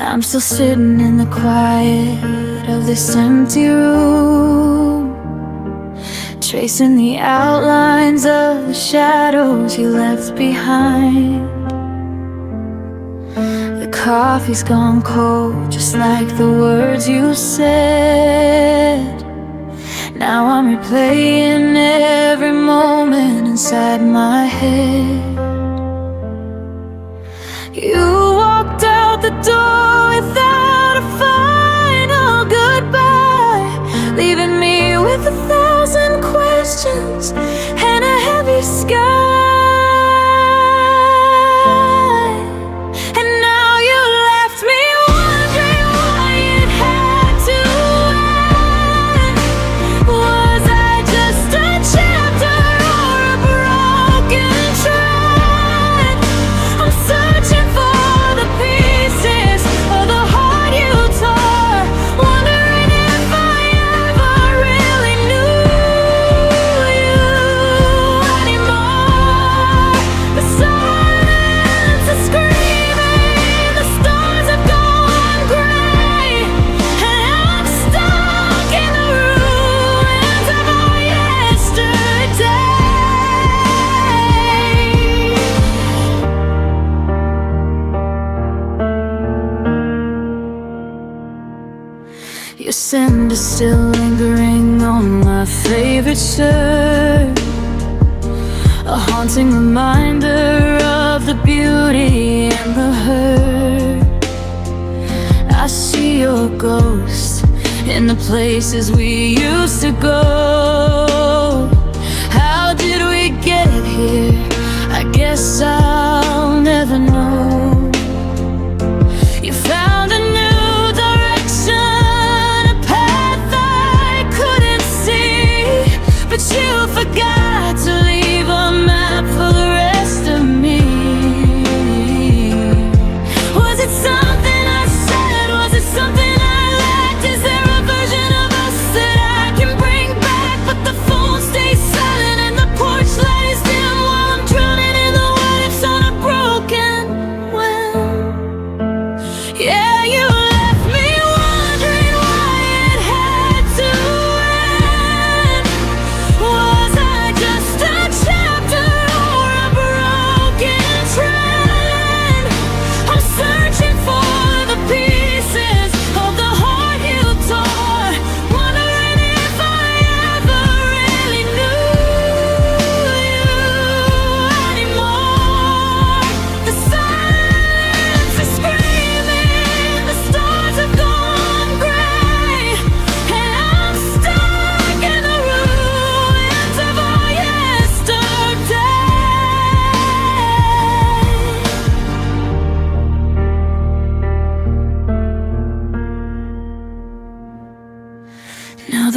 I'm still sitting in the quiet of this empty room, tracing the outlines of the shadows you left behind. The coffee's gone cold, just like the words you said. Now I'm replaying every moment inside my head. You walked out the door without a final goodbye, leaving me with 1,000 questions and a heavy sky. And now you left me wondering why it had to end. Was I just a chapter or a broken track? I'm searching for the pieces of the heart you tore, wondering if I ever really knew you anymore. The silence is screaming, the stars have gone gray, and I'm stuck in the ruins of our yesterday. Your scent is still lingering on my favorite shirt, a haunting reminder of the beauty and the hurt. I see your ghost in the places we used to go. How did we get here? I guess I'll never know. You found a new direction, a path I couldn't see, but you forgot to leave a map for the rest of me. Was it something I said? Was it something I lacked? Is there a version of us that I can bring back? But the phone stays silent and the porch light is dim while I'm drowning in the what ifs on a broken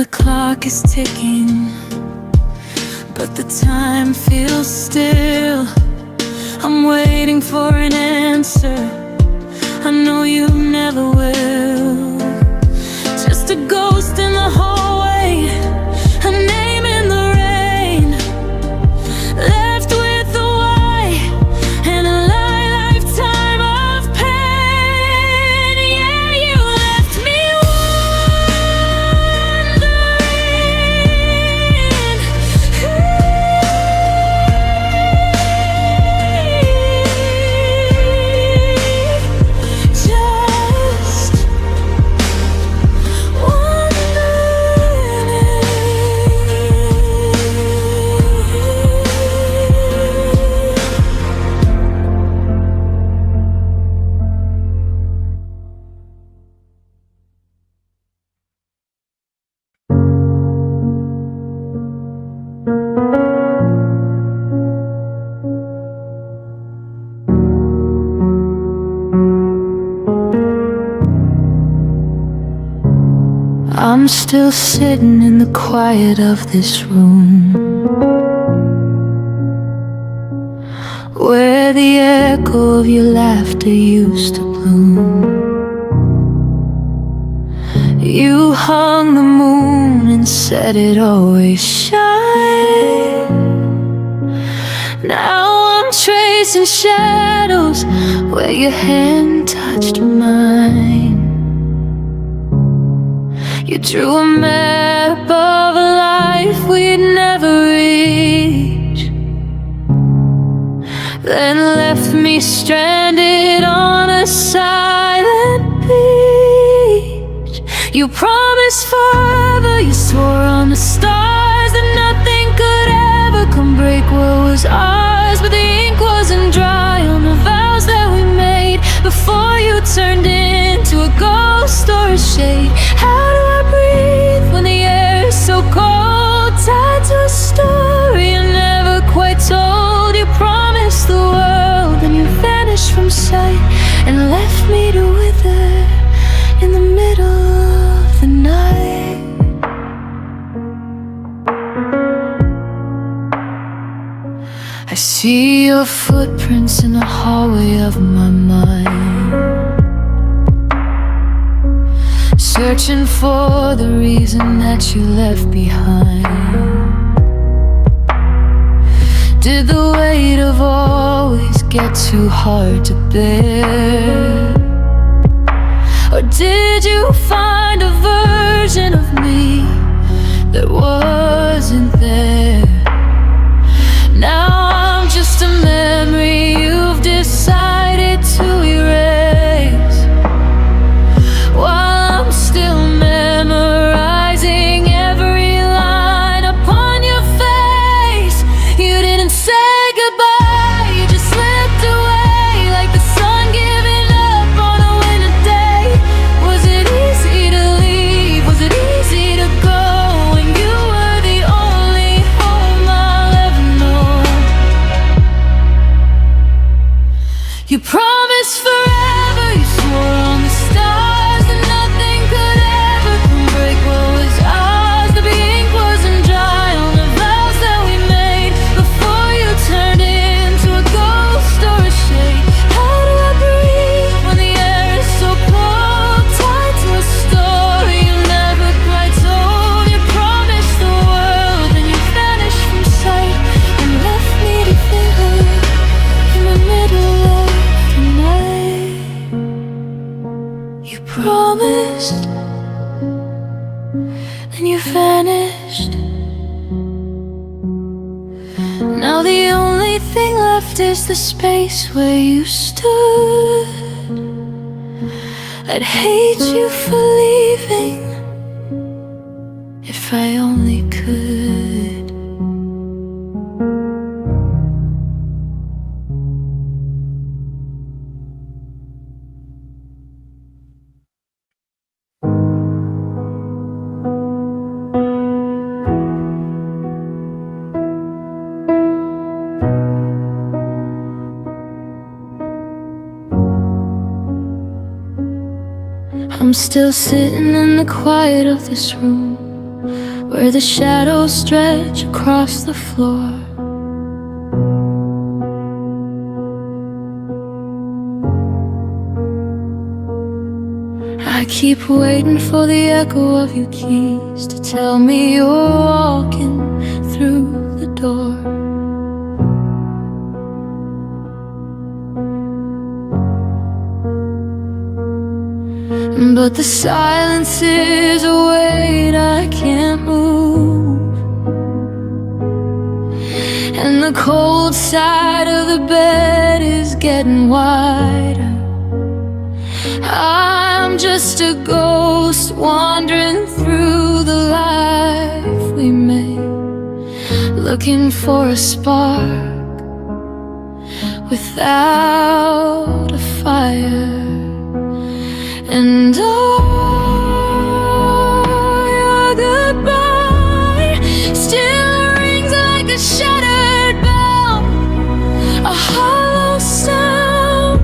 the clock is ticking, but the time feels still. I'm waiting for an answer, I know you never will. Just a ghost in the hallway, a name in the rain, left with a why and a lifetime of pain. Yeah, you left me I'm still sitting in the quiet of this room, where the echo of your laughter used to bloom. You hung the moon and said it always shine. Now I'm tracing shadows where your hand touched mine. You drew a map of a life we'd never reach, then left me stranded on a silent beach. You promised forever, you swore on the stars that nothing could ever come break what was ours. But the ink wasn't dry on the vows that we made before you turned into a ghost or a shade. How do I breathe when the air is so cold, tied to a story I never quite told? You promised the world and you vanished from sight and left me to wither in the middle of the night. I see your footprints in the hallway of my mind, searching for the reason that you left behind. Did the weight of always get too hard to bear? Or did you find a version of me that wasn't there? Now I'm just a memory you've decided to erase, while I'm still memorizing every line upon your face. You didn't say goodbye, you just slipped away like the sun giving up on a winter day. Was it easy to leave? Was it easy to go when you were the only home I'll ever know? You promised forever, you swore on the stars that nothing could ever come break what was ours. The ink wasn't dry on the vows that we made before you turned into a ghost or a shade. How do I breathe when the air is so cold, tied to a story you never quite told? You promised the world and you vanished from sight and left me to figure in the middle of the night. You promised, then you vanished. Now the only thing left is the space where you stood. I'd hate you for leaving if I only could. I'm still sitting in the quiet of this room, where the shadows stretch across the floor. I keep waiting for the echo of your keys to tell me you're walking through the door. But the silence is a weight I can't move, and the cold side of the bed is getting wider. I'm just a ghost wandering through the life we made, looking for a spark without a fire. And your goodbye still rings like a shattered bell, a hollow sound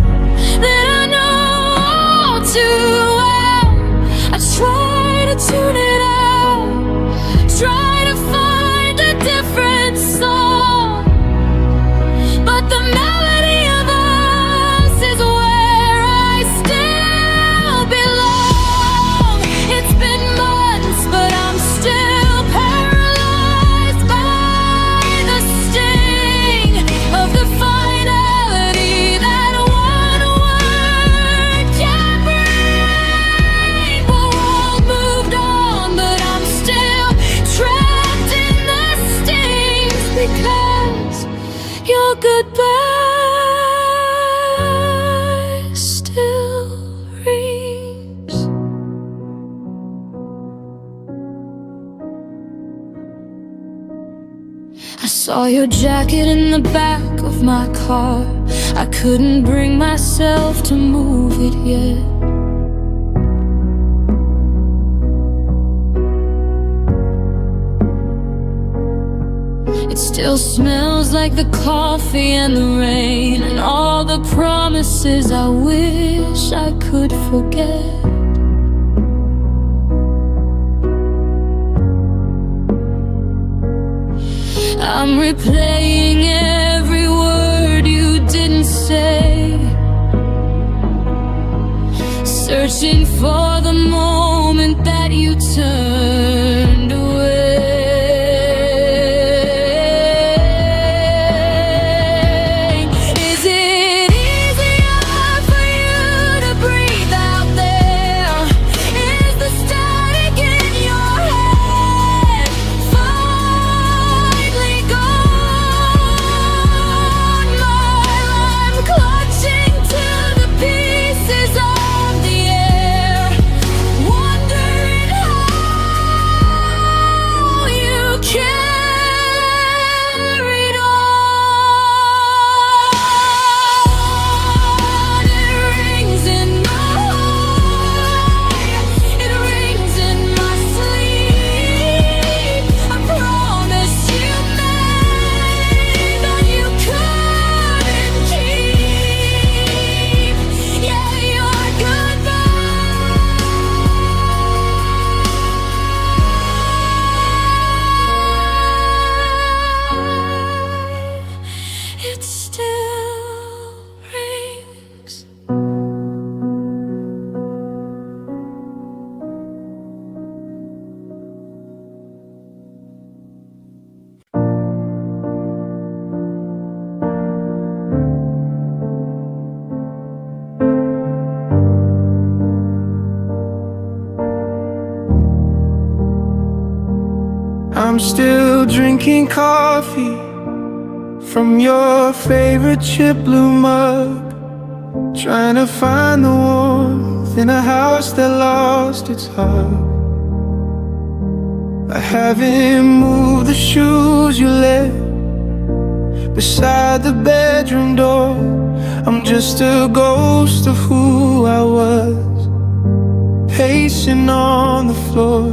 that I know too well. I try to tune it out, try to find a different song, but the melody of us is where I still belong. It's been months, but I'm still paralyzed by the sting of the finality that one word can bring. We're all moved on, but I'm still trapped in the stings, because your goodbye still rings. I saw your jacket in the back of my car. I couldn't bring myself to move it yet. It still smells like the coffee and the rain, and all the promises I wish I could forget. I'm replaying every word you didn't say, searching for the moment that you turned away. Is it easier for you to breathe out there? Is the static in your head finally gone? I'm clutching to the pieces of the air, wondering how you carried on. It rings in my heart, it rings in my sleep. I promise you made that you couldn't keep. Yeah, your goodbye, it still rings. I'm still drinking coffee from your favorite chip blue mug, trying to find the warmth in a house that lost its hug. I haven't moved the shoes you left beside the bedroom door. I'm just a ghost of who I was, pacing on the floor.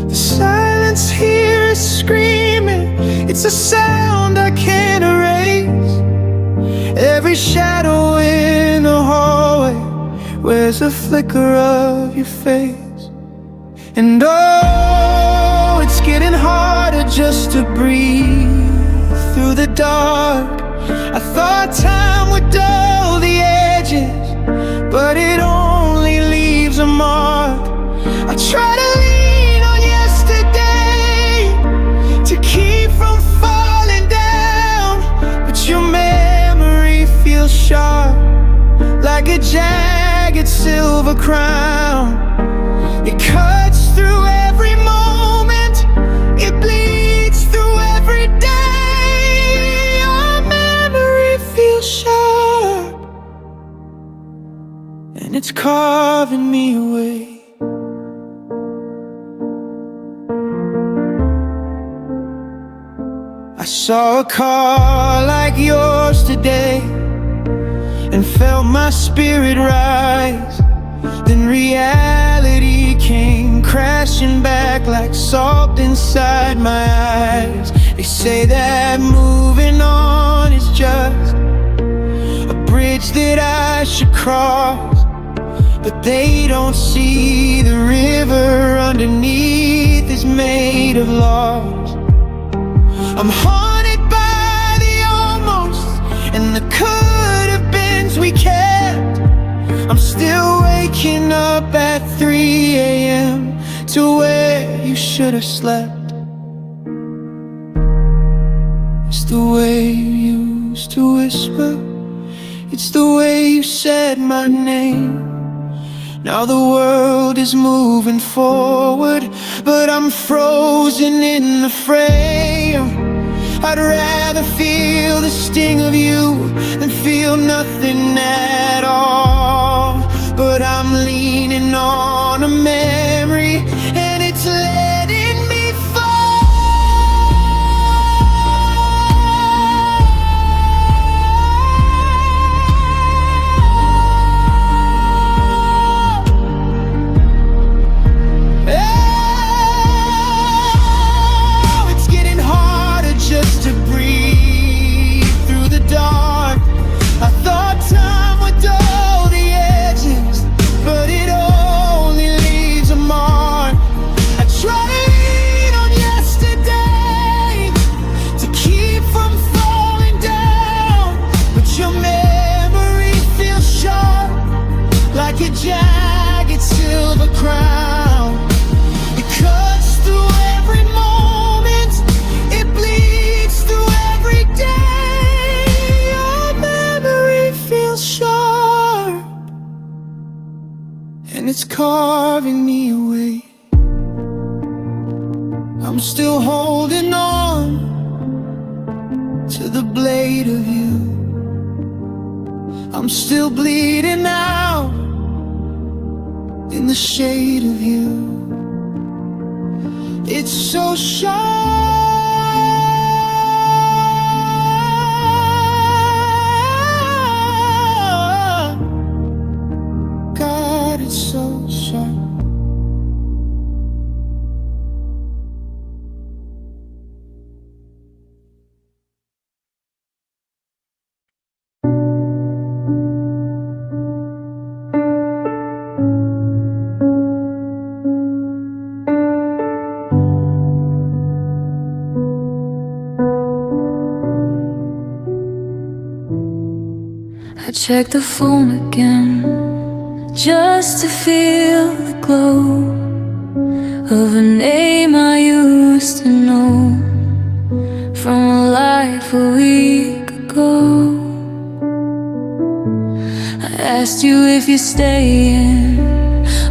The silence here is screaming, it's a sound I can't erase. Every shadow in the hallway wears a flicker of your face. And oh, it's getting harder just to breathe through the dark. I thought time would dull the edges, but it only leaves a mark. I try to lean on yesterday to keep from falling down, but your memory feels sharp, like a jagged silver crown. It cuts through every moment, it bleeds through every day. Your memory feels sharp, and it's carving me away. I saw a car like yours today and felt my spirit rise. Then reality came crashing back like salt inside my eyes. They say that moving on is just a bridge that I should cross, but they don't see the river underneath is made of loss. I'm haunted by the almost and the could-have-beens we kept. I'm still waking up at 3 a.m. to where you should have slept. It's the way you used to whisper, it's the way you said my name. Now the world is moving forward, but I'm frozen in the frame. I'd rather feel the sting of you than feel nothing at all. But I'm leaning on a memory, and it's letting me to breathe through the dark. I thought time would dull the edges, but it only leaves a mark. I try to lean on yesterday to keep from falling down, but your memory feels sharp, like a jagged silver crown. It cuts through every moment, it bleeds through every day. Your memory feels sharp, and it's carving me away. I'm still holding on to the blade of you. I'm still bleeding out in the shade of you. It's so sharp. It's so sharp. I check the phone again just to feel the glow of a name I used to know from a life a week ago. I asked you if you're staying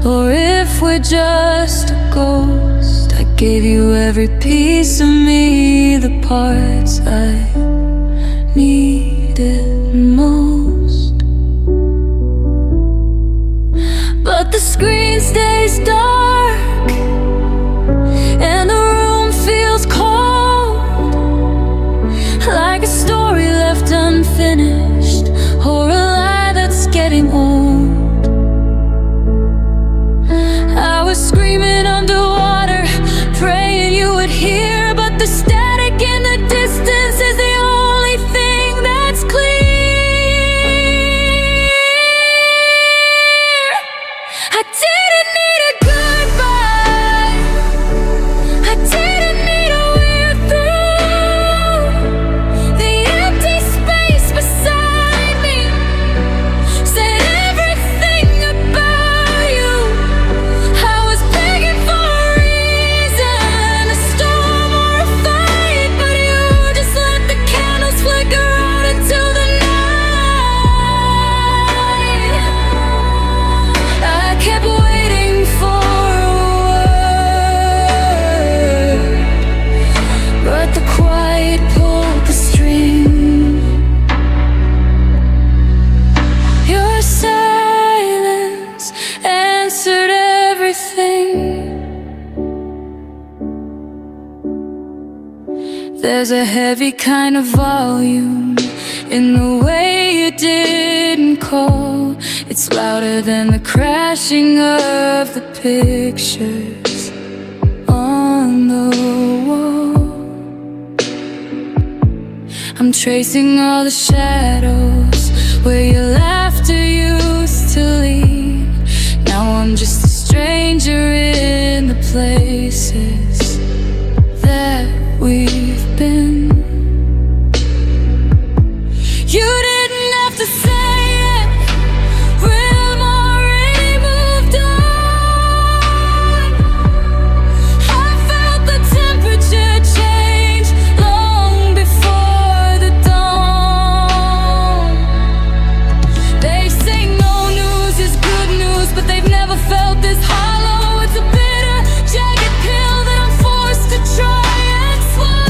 or if we're just a ghost. I gave you every piece of me, the parts I needed most. But the screen stays dark and the room feels cold, like a story left unfinished or a lie that's getting old. I was screaming underwater, praying you would hear, but the static in the distance is the only thing that's clear. everything. There's a heavy kind of volume in the way you didn't call. It's louder than the crashing of the pictures on the wall. I'm tracing all the shadows where your laughter used to lead. Now I'm just a stranger in the places that we've been. You didn't have to say it, rhythm already moved on. I felt the temperature change long before the dawn. They say no news is good news, but they've never felt this hollow. It's a bitter, jagged pill that I'm forced to try and swallow.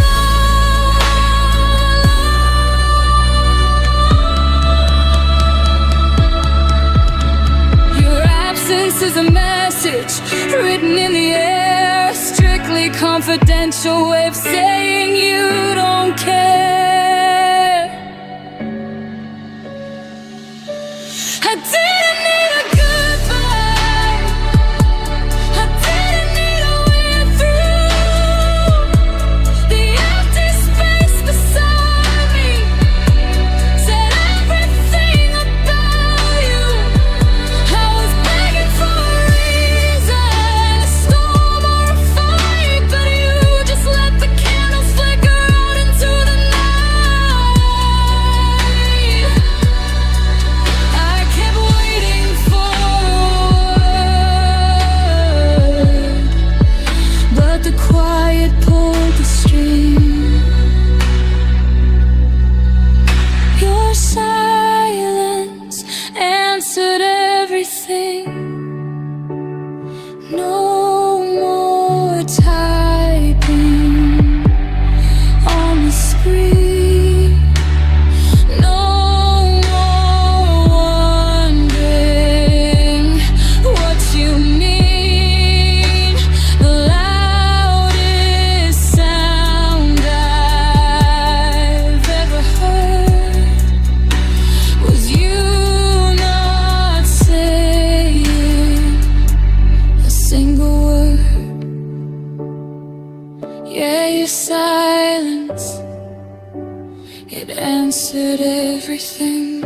Your absence is a message written in the air, strictly confidential way of saying you don't care. I didn't need a goodbye, I didn't need a way through the empty space beside me. Said everything about you. I was begging for a reason, a storm or a fight, but you just let the candles flicker out into the night. I kept waiting for a word, but the quiet pulled the string. Your silence answered everything. No more typing on the screen. No more wondering what you mean. The loudest sound I've ever heard was you not saying a single word. Yeah, your silence, it answered everything.